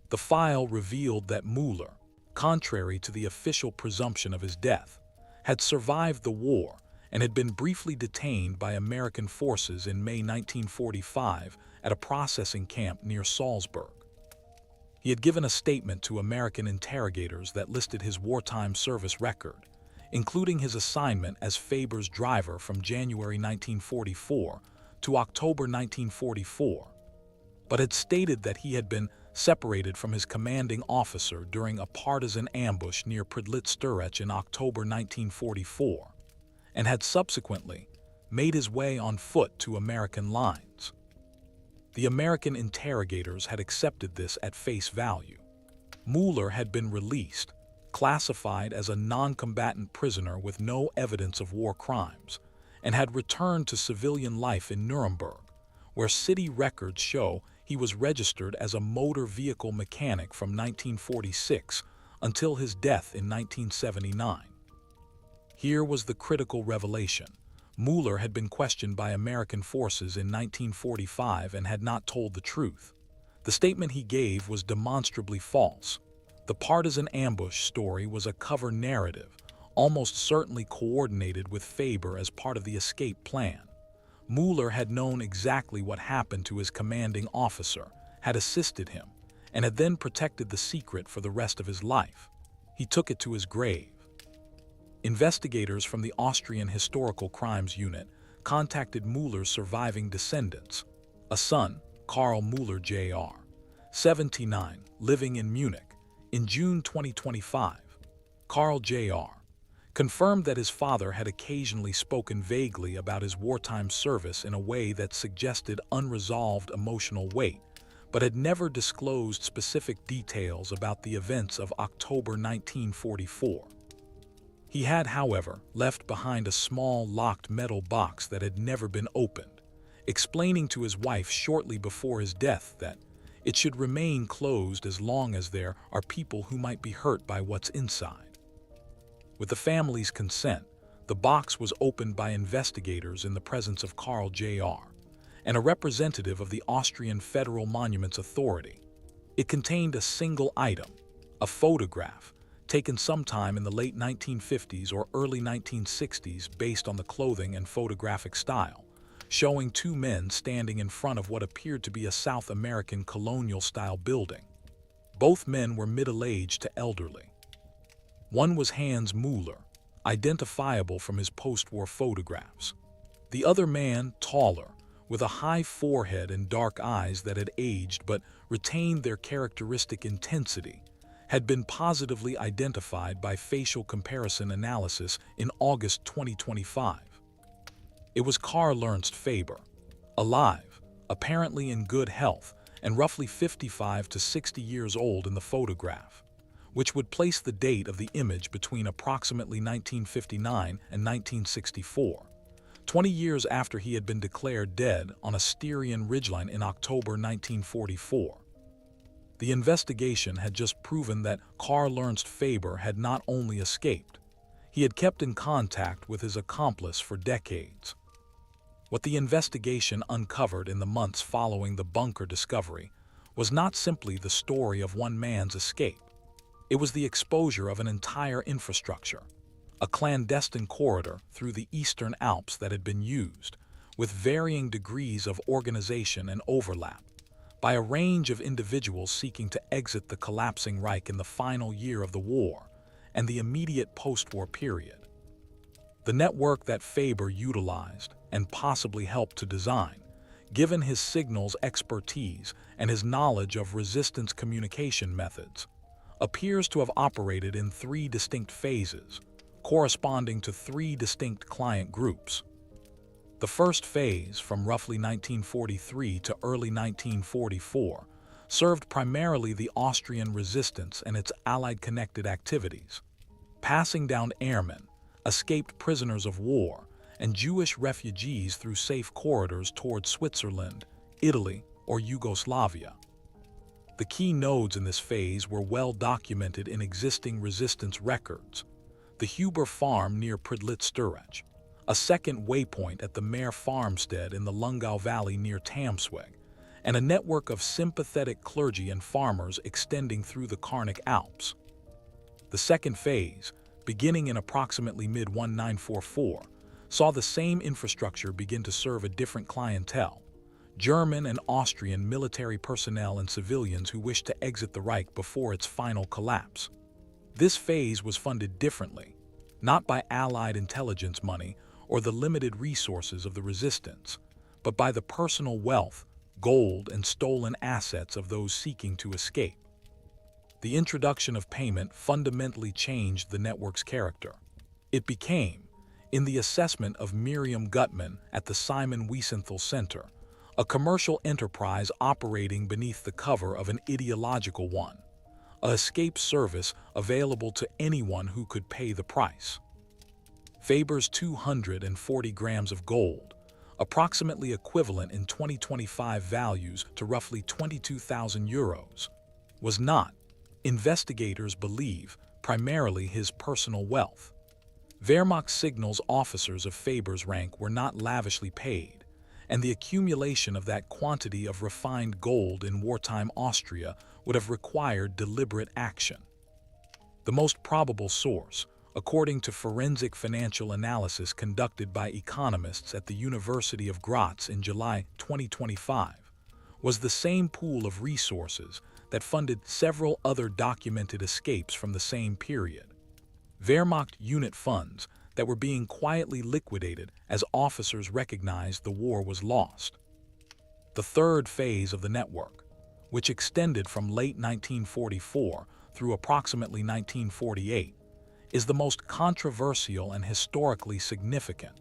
Speaker 1: The file revealed that Mueller, contrary to the official presumption of his death, had survived the war and had been briefly detained by American forces in May 1945 at a processing camp near Salzburg. He had given a statement to American interrogators that listed his wartime service record, including his assignment as Faber's driver from January 1944 to October 1944, but had stated that he had been separated from his commanding officer during a partisan ambush near Pridlitz-Sturach in October 1944, and had subsequently made his way on foot to American lines. The American interrogators had accepted this at face value. Mueller had been released, classified as a non-combatant prisoner with no evidence of war crimes, and had returned to civilian life in Nuremberg, where city records show he was registered as a motor vehicle mechanic from 1946 until his death in 1979. Here was the critical revelation. Mueller had been questioned by American forces in 1945 and had not told the truth. The statement he gave was demonstrably false. The partisan ambush story was a cover narrative, almost certainly coordinated with Faber as part of the escape plan. Mueller had known exactly what happened to his commanding officer, had assisted him, and had then protected the secret for the rest of his life. He took it to his grave. Investigators from the Austrian Historical Crimes Unit contacted Mueller's surviving descendants, a son, Karl Mueller Jr., 79, living in Munich, in June 2025. Karl Jr. confirmed that his father had occasionally spoken vaguely about his wartime service in a way that suggested unresolved emotional weight, but had never disclosed specific details about the events of October 1944. He had, however, left behind a small locked metal box that had never been opened, explaining to his wife shortly before his death that it should remain closed as long as there are people who might be hurt by what's inside. With the family's consent, the box was opened by investigators in the presence of Karl Jr. and a representative of the Austrian Federal Monuments Authority. It contained a single item, a photograph, taken sometime in the late 1950s or early 1960s based on the clothing and photographic style, showing two men standing in front of what appeared to be a South American colonial-style building. Both men were middle-aged to elderly. One was Hans Mueller, identifiable from his post-war photographs. The other man, taller, with a high forehead and dark eyes that had aged but retained their characteristic intensity, had been positively identified by facial comparison analysis in August 2025. It was Karl Ernst Faber, alive, apparently in good health, and roughly 55 to 60 years old in the photograph, which would place the date of the image between approximately 1959 and 1964, 20 years after he had been declared dead on a Styrian ridgeline in October 1944. The investigation had just proven that Karl Ernst Faber had not only escaped, he had kept in contact with his accomplice for decades. What the investigation uncovered in the months following the bunker discovery was not simply the story of one man's escape. It was the exposure of an entire infrastructure, a clandestine corridor through the Eastern Alps that had been used, with varying degrees of organization and overlap, by a range of individuals seeking to exit the collapsing Reich in the final year of the war and the immediate post-war period. The network that Faber utilized and possibly helped to design, given his signals expertise and his knowledge of resistance communication methods, appears to have operated in three distinct phases, corresponding to three distinct client groups. The first phase, from roughly 1943 to early 1944, served primarily the Austrian resistance and its allied connected activities, passing down airmen, escaped prisoners of war, and Jewish refugees through safe corridors toward Switzerland, Italy, or Yugoslavia. The key nodes in this phase were well documented in existing resistance records: the Huber Farm near Pridlitz-Sturach, a second waypoint at the Mare farmstead in the Lungau Valley near Tamsweg, and a network of sympathetic clergy and farmers extending through the Carnic Alps. The second phase, beginning in approximately mid-1944, saw the same infrastructure begin to serve a different clientele: German and Austrian military personnel and civilians who wished to exit the Reich before its final collapse. This phase was funded differently, not by Allied intelligence money or the limited resources of the resistance, but by the personal wealth, gold, and stolen assets of those seeking to escape. The introduction of payment fundamentally changed the network's character. It became, in the assessment of Miriam Gutman at the Simon Wiesenthal Center, a commercial enterprise operating beneath the cover of an ideological one, a escape service available to anyone who could pay the price. Faber's 240 grams of gold, approximately equivalent in 2025 values to roughly 22,000 euros, was not, investigators believe, primarily his personal wealth. Wehrmacht signals officers of Faber's rank were not lavishly paid, and the accumulation of that quantity of refined gold in wartime Austria would have required deliberate action. The most probable source, according to forensic financial analysis conducted by economists at the University of Graz in July 2025, was the same pool of resources that funded several other documented escapes from the same period. Wehrmacht unit funds that were being quietly liquidated as officers recognized the war was lost. The third phase of the network, which extended from late 1944 through approximately 1948, is the most controversial and historically significant.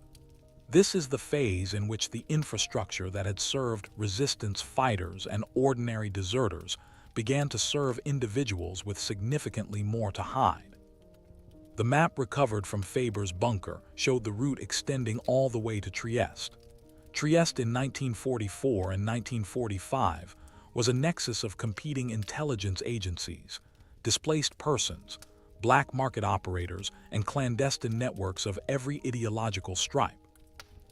Speaker 1: This is the phase in which the infrastructure that had served resistance fighters and ordinary deserters began to serve individuals with significantly more to hide. The map recovered from Faber's bunker showed the route extending all the way to Trieste. Trieste in 1944 and 1945 was a nexus of competing intelligence agencies, displaced persons, black market operators, and clandestine networks of every ideological stripe.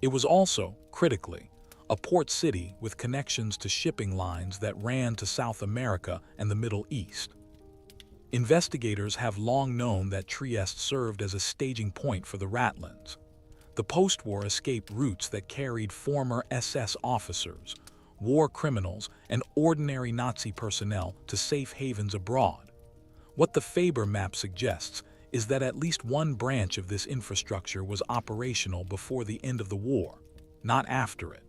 Speaker 1: It was also, critically, a port city with connections to shipping lines that ran to South America and the Middle East. Investigators have long known that Trieste served as a staging point for the Ratlins, the post-war escape routes that carried former SS officers, war criminals, and ordinary Nazi personnel to safe havens abroad. What the Faber map suggests is that at least one branch of this infrastructure was operational before the end of the war, not after it.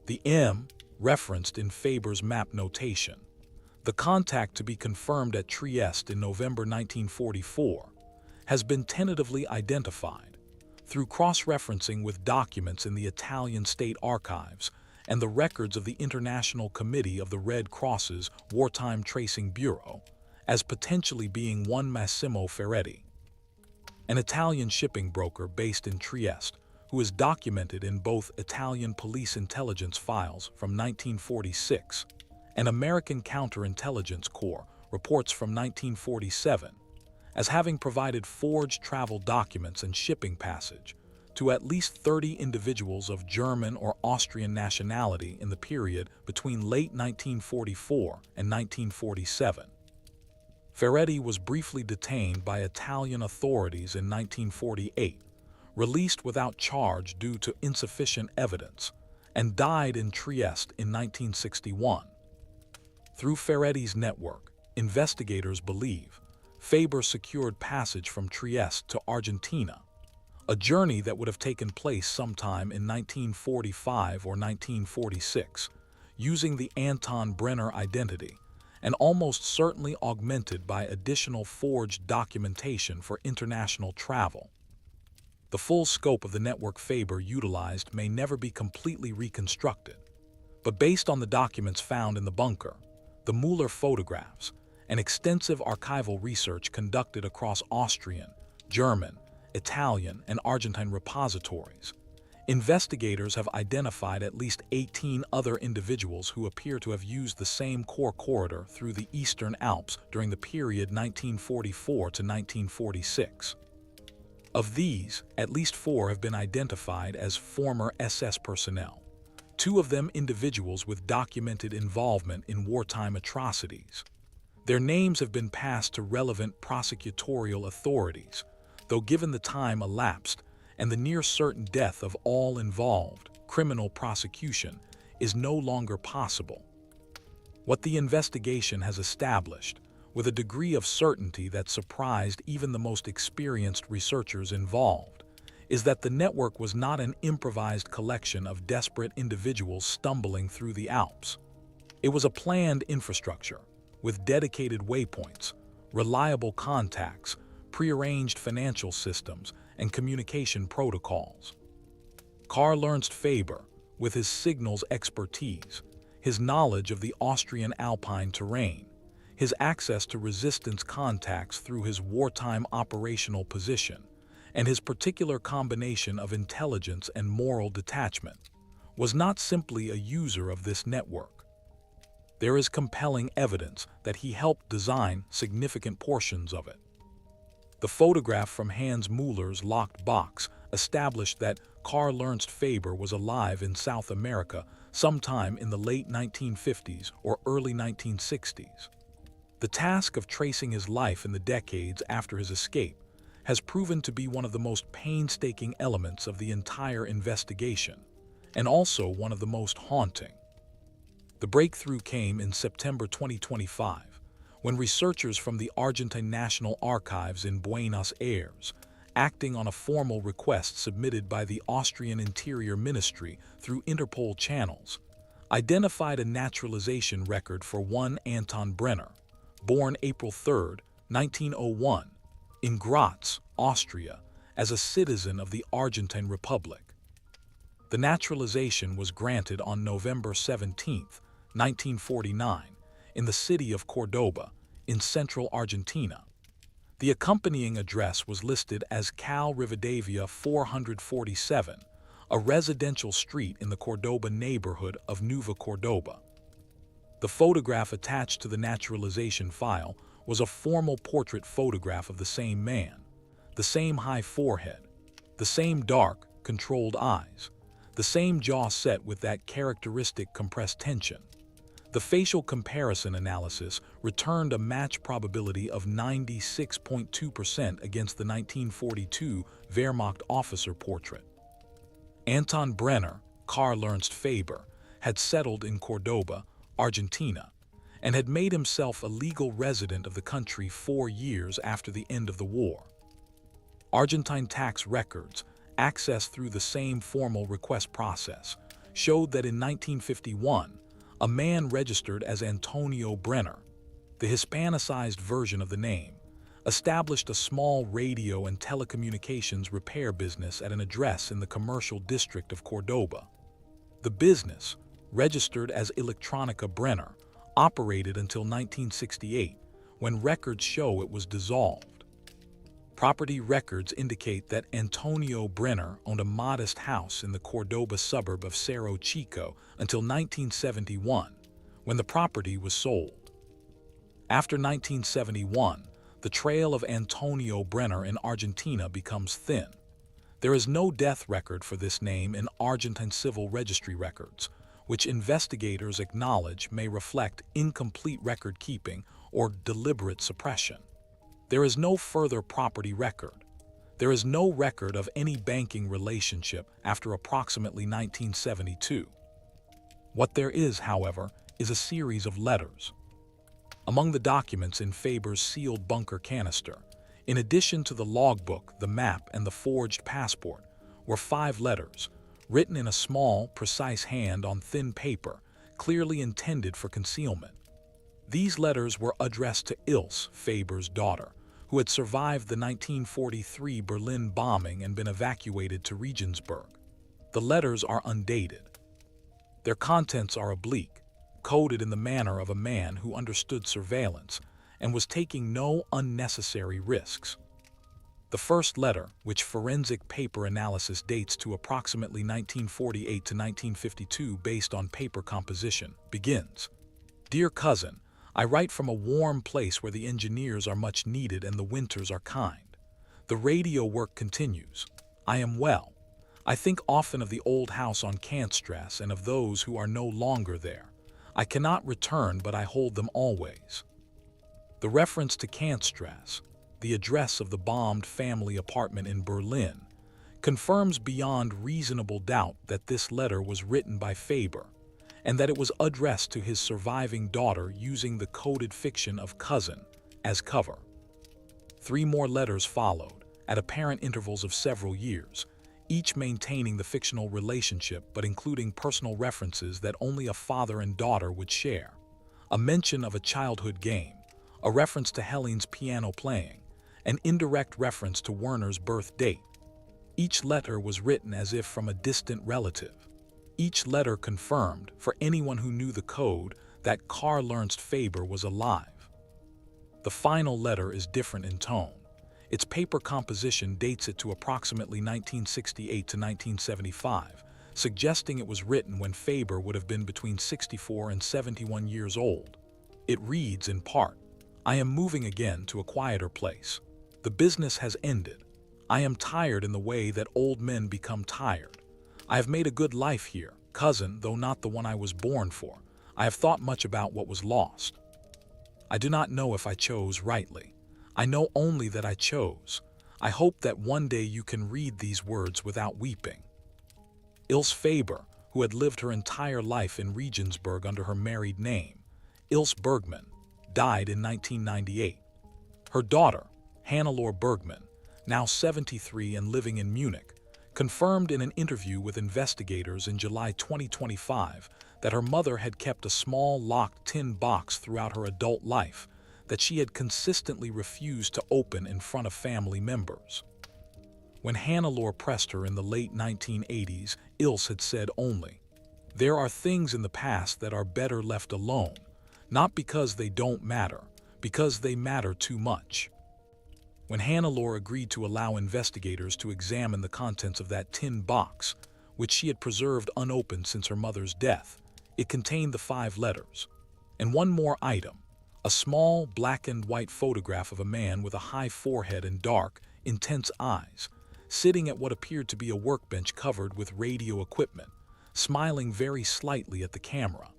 Speaker 1: The M, referenced in Faber's map notation, the contact to be confirmed at Trieste in November 1944, has been tentatively identified through cross-referencing with documents in the Italian state archives and the records of the International Committee of the Red Cross's Wartime Tracing Bureau, as potentially being one Massimo Ferretti, an Italian shipping broker based in Trieste, who is documented in both Italian police intelligence files from 1946 and American Counterintelligence Corps reports from 1947, as having provided forged travel documents and shipping passage to at least 30 individuals of German or Austrian nationality in the period between late 1944 and 1947. Ferretti was briefly detained by Italian authorities in 1948, released without charge due to insufficient evidence, and died in Trieste in 1961. Through Ferretti's network, investigators believe Faber secured passage from Trieste to Argentina, a journey that would have taken place sometime in 1945 or 1946, using the Anton Brenner identity, and almost certainly augmented by additional forged documentation for international travel. The full scope of the network Faber utilized may never be completely reconstructed, but based on the documents found in the bunker, the Mueller photographs, and extensive archival research conducted across Austrian, German, Italian, and Argentine repositories, investigators have identified at least 18 other individuals who appear to have used the same core corridor through the Eastern Alps during the period 1944 to 1946. Of these, at least 4 have been identified as former SS personnel, 2 of them individuals with documented involvement in wartime atrocities. Their names have been passed to relevant prosecutorial authorities, though given the time elapsed and the near certain death of all involved, criminal prosecution is no longer possible. What the investigation has established, with a degree of certainty that surprised even the most experienced researchers involved, is that the network was not an improvised collection of desperate individuals stumbling through the Alps. It was a planned infrastructure, with dedicated waypoints, reliable contacts, prearranged financial systems, and communication protocols. Karl Ernst Faber, with his signals expertise, his knowledge of the Austrian alpine terrain, his access to resistance contacts through his wartime operational position, and his particular combination of intelligence and moral detachment, was not simply a user of this network. There is compelling evidence that he helped design significant portions of it. The photograph from Hans Müller's locked box established that Karl Ernst Faber was alive in South America sometime in the late 1950s or early 1960s. The task of tracing his life in the decades after his escape has proven to be one of the most painstaking elements of the entire investigation, and also one of the most haunting. The breakthrough came in September 2025, when researchers from the Argentine National Archives in Buenos Aires, acting on a formal request submitted by the Austrian Interior Ministry through Interpol channels, identified a naturalization record for one Anton Brenner, born April 3, 1901, in Graz, Austria, as a citizen of the Argentine Republic. The naturalization was granted on November 17, 1949, in the city of Cordoba, in central Argentina. The accompanying address was listed as Cal Rivadavia 447, a residential street in the Cordoba neighborhood of Nueva Cordoba. The photograph attached to the naturalization file was a formal portrait photograph of the same man, the same high forehead, the same dark, controlled eyes, the same jaw set with that characteristic compressed tension. The facial comparison analysis returned a match probability of 96.2% against the 1942 Wehrmacht officer portrait. Anton Brenner, Karl Ernst Faber, had settled in Cordoba, Argentina, and had made himself a legal resident of the country 4 years after the end of the war. Argentine tax records, accessed through the same formal request process, showed that in 1951, a man registered as Antonio Brenner, the Hispanicized version of the name, established a small radio and telecommunications repair business at an address in the commercial district of Cordoba. The business, registered as Electronica Brenner, operated until 1968, when records show it was dissolved. Property records indicate that Antonio Brenner owned a modest house in the Cordoba suburb of Cerro Chico until 1971, when the property was sold. After 1971, the trail of Antonio Brenner in Argentina becomes thin. There is no death record for this name in Argentine civil registry records, which investigators acknowledge may reflect incomplete record keeping or deliberate suppression. There is no further property record. There is no record of any banking relationship after approximately 1972. What there is, however, is a series of letters. Among the documents in Faber's sealed bunker canister, in addition to the logbook, the map, and the forged passport, were 5 letters, written in a small, precise hand on thin paper, clearly intended for concealment. These letters were addressed to Ilse, Faber's daughter, who had survived the 1943 Berlin bombing and been evacuated to Regensburg. The letters are undated. Their contents are oblique, coded in the manner of a man who understood surveillance and was taking no unnecessary risks. The first letter, which forensic paper analysis dates to approximately 1948 to 1952 based on paper composition, begins, "Dear cousin, I write from a warm place where the engineers are much needed and the winters are kind. The radio work continues. I am well. I think often of the old house on Kantstrasse and of those who are no longer there. I cannot return, but I hold them always." The reference to Kantstrasse, the address of the bombed family apartment in Berlin, confirms beyond reasonable doubt that this letter was written by Faber, and that it was addressed to his surviving daughter using the coded fiction of cousin as cover. 3 more letters followed, at apparent intervals of several years, each maintaining the fictional relationship but including personal references that only a father and daughter would share. A mention of a childhood game, a reference to Helene's piano playing, an indirect reference to Werner's birth date. Each letter was written as if from a distant relative. Each letter confirmed, for anyone who knew the code, that Karl Ernst Faber was alive. The final letter is different in tone. Its paper composition dates it to approximately 1968 to 1975, suggesting it was written when Faber would have been between 64 and 71 years old. It reads in part, "I am moving again to a quieter place. The business has ended. I am tired in the way that old men become tired. I have made a good life here, cousin, though not the one I was born for. I have thought much about what was lost. I do not know if I chose rightly. I know only that I chose. I hope that one day you can read these words without weeping." Ilse Faber, who had lived her entire life in Regensburg under her married name, Ilse Bergmann, died in 1998. Her daughter, Hannelore Bergmann, now 73 and living in Munich, confirmed in an interview with investigators in July 2025 that her mother had kept a small locked tin box throughout her adult life that she had consistently refused to open in front of family members. When Hannelore pressed her in the late 1980s, Ilse had said only, "There are things in the past that are better left alone, not because they don't matter, because they matter too much." When Hannelore agreed to allow investigators to examine the contents of that tin box, which she had preserved unopened since her mother's death, it contained the 5 letters. And one more item, a small black and white photograph of a man with a high forehead and dark, intense eyes, sitting at what appeared to be a workbench covered with radio equipment, smiling very slightly at the camera.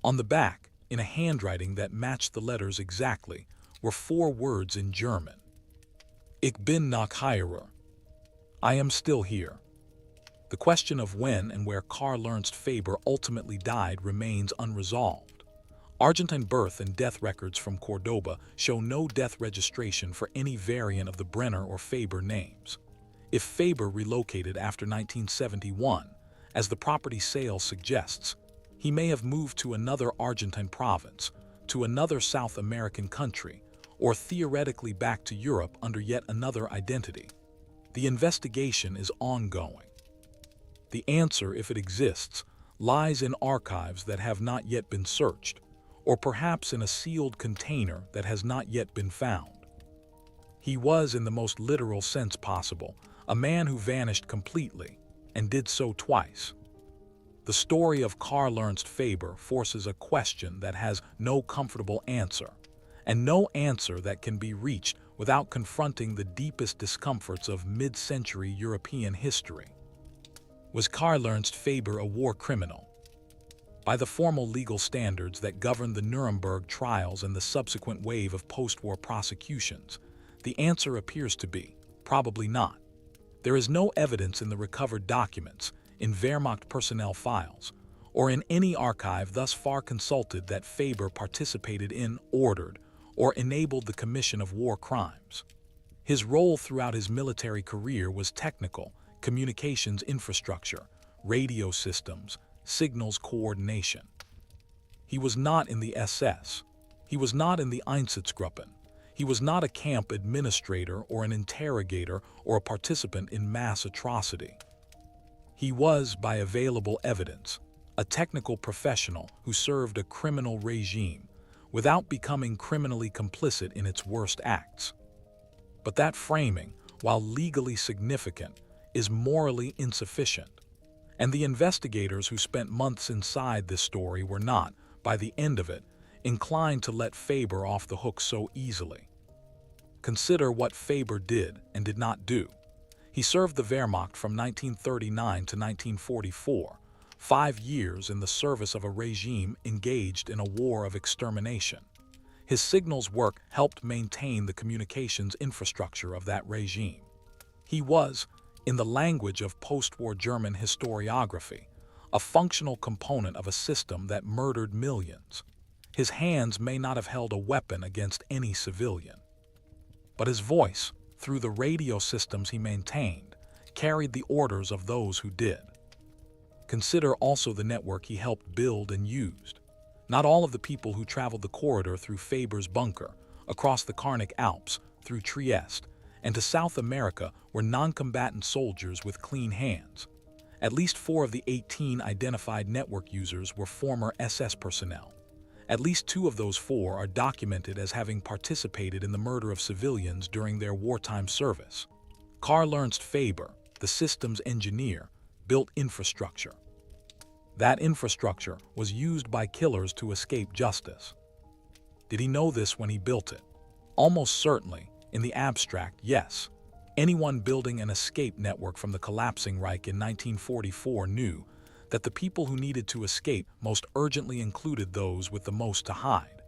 Speaker 1: On the back, in a handwriting that matched the letters exactly, were 4 words in German. "Ich bin noch hier." I am still here. The question of when and where Karl Ernst Faber ultimately died remains unresolved. Argentine birth and death records from Cordoba show no death registration for any variant of the Brenner or Faber names. If Faber relocated after 1971, as the property sale suggests, he may have moved to another Argentine province, to another South American country, or theoretically back to Europe under yet another identity. The investigation is ongoing. The answer, if it exists, lies in archives that have not yet been searched, or perhaps in a sealed container that has not yet been found. He was, in the most literal sense possible, a man who vanished completely, and did so twice. The story of Karl Ernst Faber forces a question that has no comfortable answer, and no answer that can be reached without confronting the deepest discomforts of mid-century European history. Was Karl Ernst Faber a war criminal? By the formal legal standards that govern the Nuremberg trials and the subsequent wave of post-war prosecutions, the answer appears to be, probably not. There is no evidence in the recovered documents, in Wehrmacht personnel files, or in any archive thus far consulted that Faber participated in, ordered, or enabled the commission of war crimes. His role throughout his military career was technical, communications infrastructure, radio systems, signals coordination. He was not in the SS. He was not in the Einsatzgruppen. He was not a camp administrator or an interrogator or a participant in mass atrocity. He was, by available evidence, a technical professional who served a criminal regime without becoming criminally complicit in its worst acts. But that framing, while legally significant, is morally insufficient. And the investigators who spent months inside this story were not, by the end of it, inclined to let Faber off the hook so easily. Consider what Faber did and did not do. He served the Wehrmacht from 1939 to 1944, 5 years in the service of a regime engaged in a war of extermination. His signals work helped maintain the communications infrastructure of that regime. He was, in the language of post-war German historiography, a functional component of a system that murdered millions. His hands may not have held a weapon against any civilian, but his voice, through the radio systems he maintained, carried the orders of those who did. Consider also the network he helped build and used. Not all of the people who traveled the corridor through Faber's bunker, across the Carnic Alps, through Trieste, and to South America were non-combatant soldiers with clean hands. At least 4 of the 18 identified network users were former SS personnel. At least 2 of those 4 are documented as having participated in the murder of civilians during their wartime service. Karl Ernst Faber, the systems engineer, built infrastructure. That infrastructure was used by killers to escape justice. Did he know this when he built it? Almost certainly, in the abstract, yes. Anyone building an escape network from the collapsing Reich in 1944 knew that the people who needed to escape most urgently included those with the most to hide.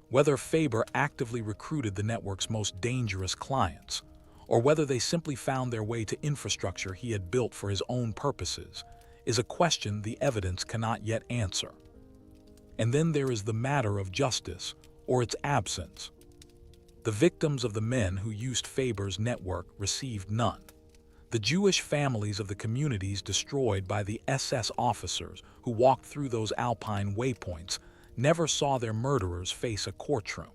Speaker 1: Whether Faber actively recruited the network's most dangerous clients, or whether they simply found their way to infrastructure he had built for his own purposes, is a question the evidence cannot yet answer. And then there is the matter of justice, or its absence. The victims of the men who used Faber's network received none. The Jewish families of the communities destroyed by the SS officers who walked through those Alpine waypoints never saw their murderers face a courtroom.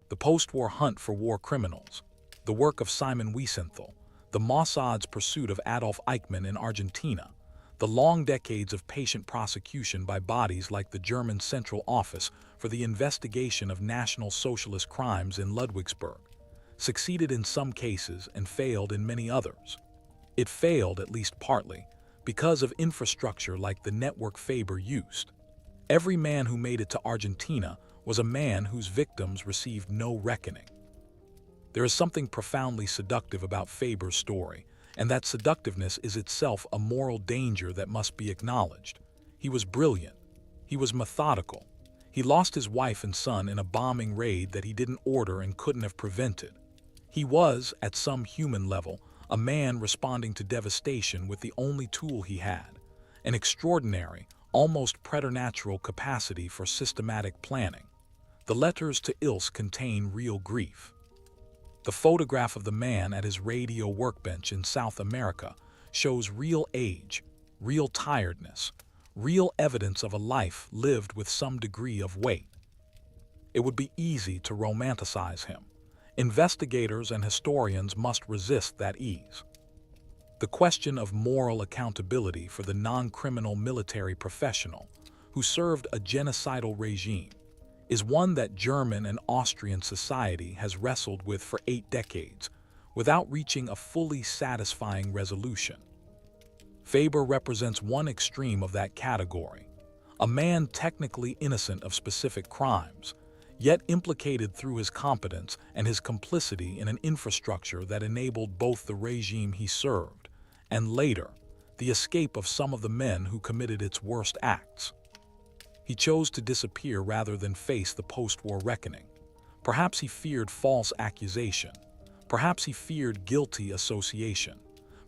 Speaker 1: The post-war hunt for war criminals, the work of Simon Wiesenthal, the Mossad's pursuit of Adolf Eichmann in Argentina, the long decades of patient prosecution by bodies like the German Central Office for the Investigation of National Socialist Crimes in Ludwigsburg, succeeded in some cases and failed in many others. It failed, at least partly, because of infrastructure like the network Faber used. Every man who made it to Argentina was a man whose victims received no reckoning. There is something profoundly seductive about Faber's story, and that seductiveness is itself a moral danger that must be acknowledged. He was brilliant. He was methodical. He lost his wife and son in a bombing raid that he didn't order and couldn't have prevented. He was, at some human level, a man responding to devastation with the only tool he had, an extraordinary, almost preternatural capacity for systematic planning. The letters to Ilse contain real grief. The photograph of the man at his radio workbench in South America shows real age, real tiredness, real evidence of a life lived with some degree of weight. It would be easy to romanticize him. Investigators and historians must resist that ease. The question of moral accountability for the non-criminal military professional who served a genocidal regime is one that German and Austrian society has wrestled with for 8 decades without reaching a fully satisfying resolution. Faber represents one extreme of that category, a man technically innocent of specific crimes, yet implicated through his competence and his complicity in an infrastructure that enabled both the regime he served and, later, the escape of some of the men who committed its worst acts. He chose to disappear rather than face the post-war reckoning. Perhaps he feared false accusation. Perhaps he feared guilty association.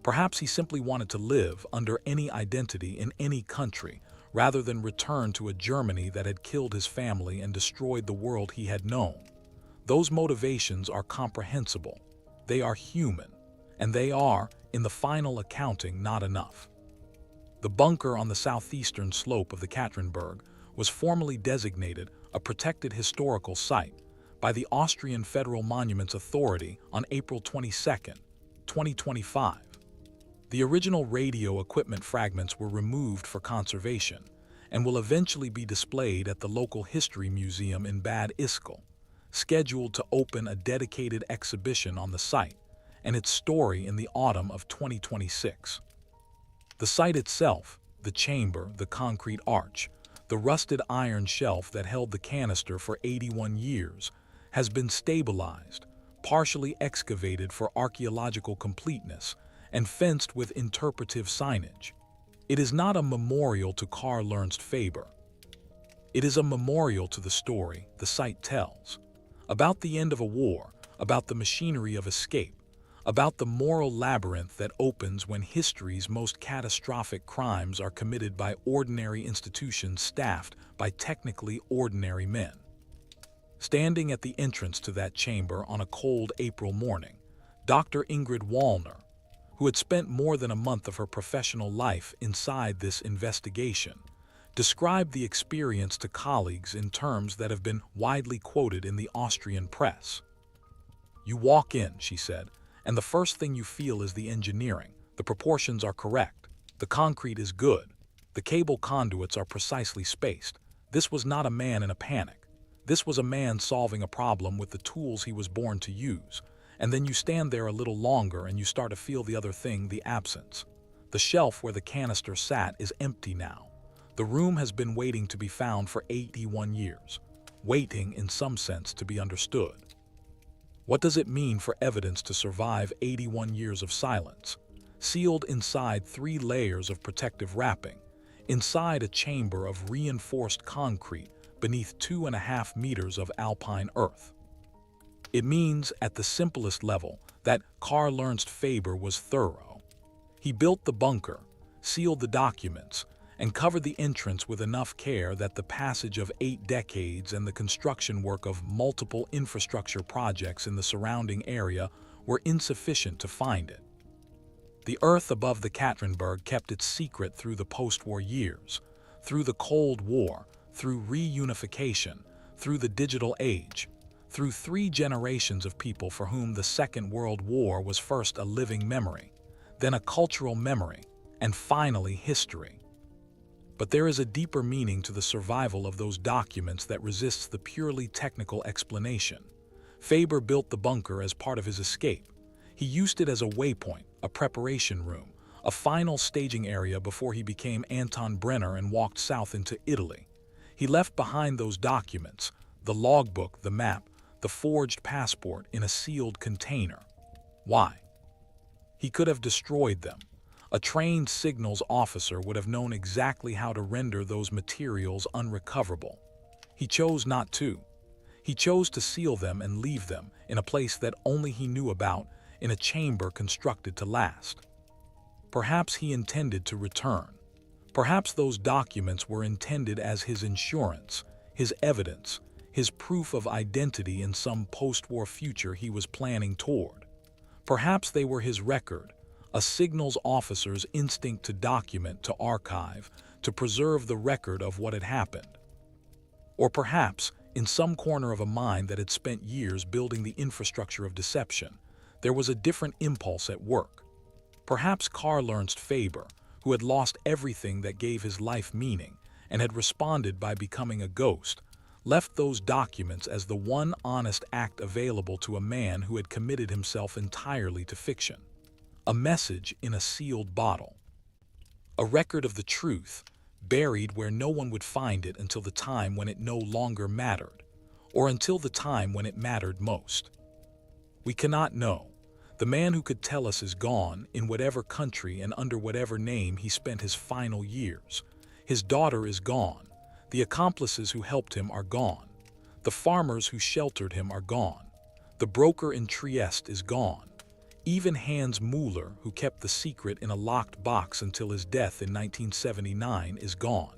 Speaker 1: Perhaps he simply wanted to live under any identity in any country rather than return to a Germany that had killed his family and destroyed the world he had known. Those motivations are comprehensible. They are human. And they are, in the final accounting, not enough. The bunker on the southeastern slope of the Katrinberg was formally designated a protected historical site by the Austrian Federal Monuments Authority on April 22, 2025. The original radio equipment fragments were removed for conservation and will eventually be displayed at the local history museum in Bad Ischl, scheduled to open a dedicated exhibition on the site and its story in the autumn of 2026. The site itself, the chamber, the concrete arch, the rusted iron shelf that held the canister for 81 years, has been stabilized, partially excavated for archaeological completeness, and fenced with interpretive signage. It is not a memorial to Karl Ernst Faber. It is a memorial to the story the site tells, about the end of a war, about the machinery of escape, about the moral labyrinth that opens when history's most catastrophic crimes are committed by ordinary institutions staffed by technically ordinary men. Standing at the entrance to that chamber on a cold April morning, Dr. Ingrid Wallner, who had spent more than a month of her professional life inside this investigation, described the experience to colleagues in terms that have been widely quoted in the Austrian press. "You walk in," she said, "and the first thing you feel is the engineering. The proportions are correct. The concrete is good. The cable conduits are precisely spaced. This was not a man in a panic. This was a man solving a problem with the tools he was born to use. And then you stand there a little longer and you start to feel the other thing, the absence. The shelf where the canister sat is empty now. The room has been waiting to be found for 81 years. Waiting, in some sense, to be understood. What does it mean for evidence to survive 81 years of silence, sealed inside 3 layers of protective wrapping, inside a chamber of reinforced concrete beneath 2.5 meters of alpine earth? It means, at the simplest level, that Karl Ernst Faber was thorough. He built the bunker, sealed the documents, and covered the entrance with enough care that the passage of 8 decades and the construction work of multiple infrastructure projects in the surrounding area were insufficient to find it. The earth above the Katrinberg kept its secret through the post-war years, through the Cold War, through reunification, through the digital age, through 3 generations of people for whom the Second World War was first a living memory, then a cultural memory, and finally history. But there is a deeper meaning to the survival of those documents that resists the purely technical explanation. Faber built the bunker as part of his escape. He used it as a waypoint, a preparation room, a final staging area before he became Anton Brenner and walked south into Italy. He left behind those documents, the logbook, the map, the forged passport, in a sealed container. Why? He could have destroyed them. A trained signals officer would have known exactly how to render those materials unrecoverable. He chose not to. He chose to seal them and leave them in a place that only he knew about, in a chamber constructed to last. Perhaps he intended to return. Perhaps those documents were intended as his insurance, his evidence, his proof of identity in some post-war future he was planning toward. Perhaps they were his record, a signals officer's instinct to document, to archive, to preserve the record of what had happened. Or perhaps, in some corner of a mind that had spent years building the infrastructure of deception, there was a different impulse at work. Perhaps Karl Ernst Faber, who had lost everything that gave his life meaning and had responded by becoming a ghost, left those documents as the one honest act available to a man who had committed himself entirely to fiction. A message in a sealed bottle. A record of the truth, buried where no one would find it until the time when it no longer mattered, or until the time when it mattered most. We cannot know. The man who could tell us is gone, in whatever country and under whatever name he spent his final years. His daughter is gone. The accomplices who helped him are gone. The farmers who sheltered him are gone. The broker in Trieste is gone. Even Hans Müller, who kept the secret in a locked box until his death in 1979, is gone.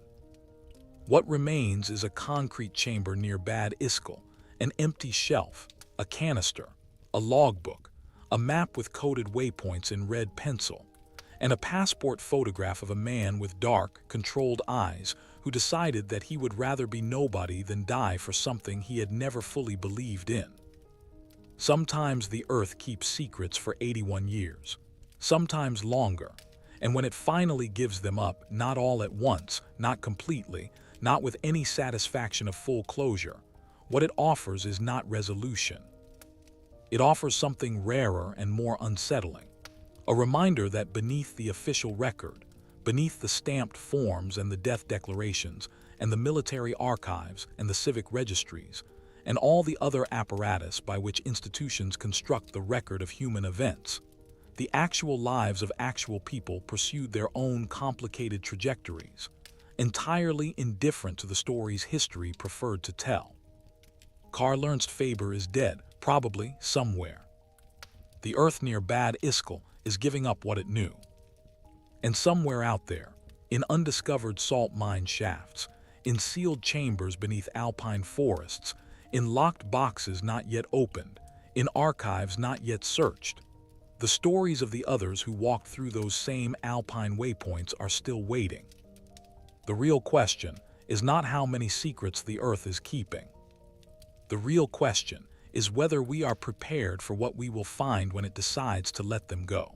Speaker 1: What remains is a concrete chamber near Bad Ischl, an empty shelf, a canister, a logbook, a map with coded waypoints in red pencil, and a passport photograph of a man with dark, controlled eyes who decided that he would rather be nobody than die for something he had never fully believed in. Sometimes the earth keeps secrets for 81 years, sometimes longer, and when it finally gives them up, not all at once, not completely, not with any satisfaction of full closure, what it offers is not resolution. It offers something rarer and more unsettling, a reminder that beneath the official record, beneath the stamped forms and the death declarations, and the military archives and the civic registries, and all the other apparatus by which institutions construct the record of human events, the actual lives of actual people pursued their own complicated trajectories, entirely indifferent to the stories history preferred to tell. Karl Ernst Faber is dead, probably somewhere. The Earth near Bad Ischl is giving up what it knew. And somewhere out there, in undiscovered salt mine shafts, in sealed chambers beneath alpine forests, in locked boxes not yet opened, in archives not yet searched, the stories of the others who walked through those same alpine waypoints are still waiting. The real question is not how many secrets the Earth is keeping. The real question is whether we are prepared for what we will find when it decides to let them go.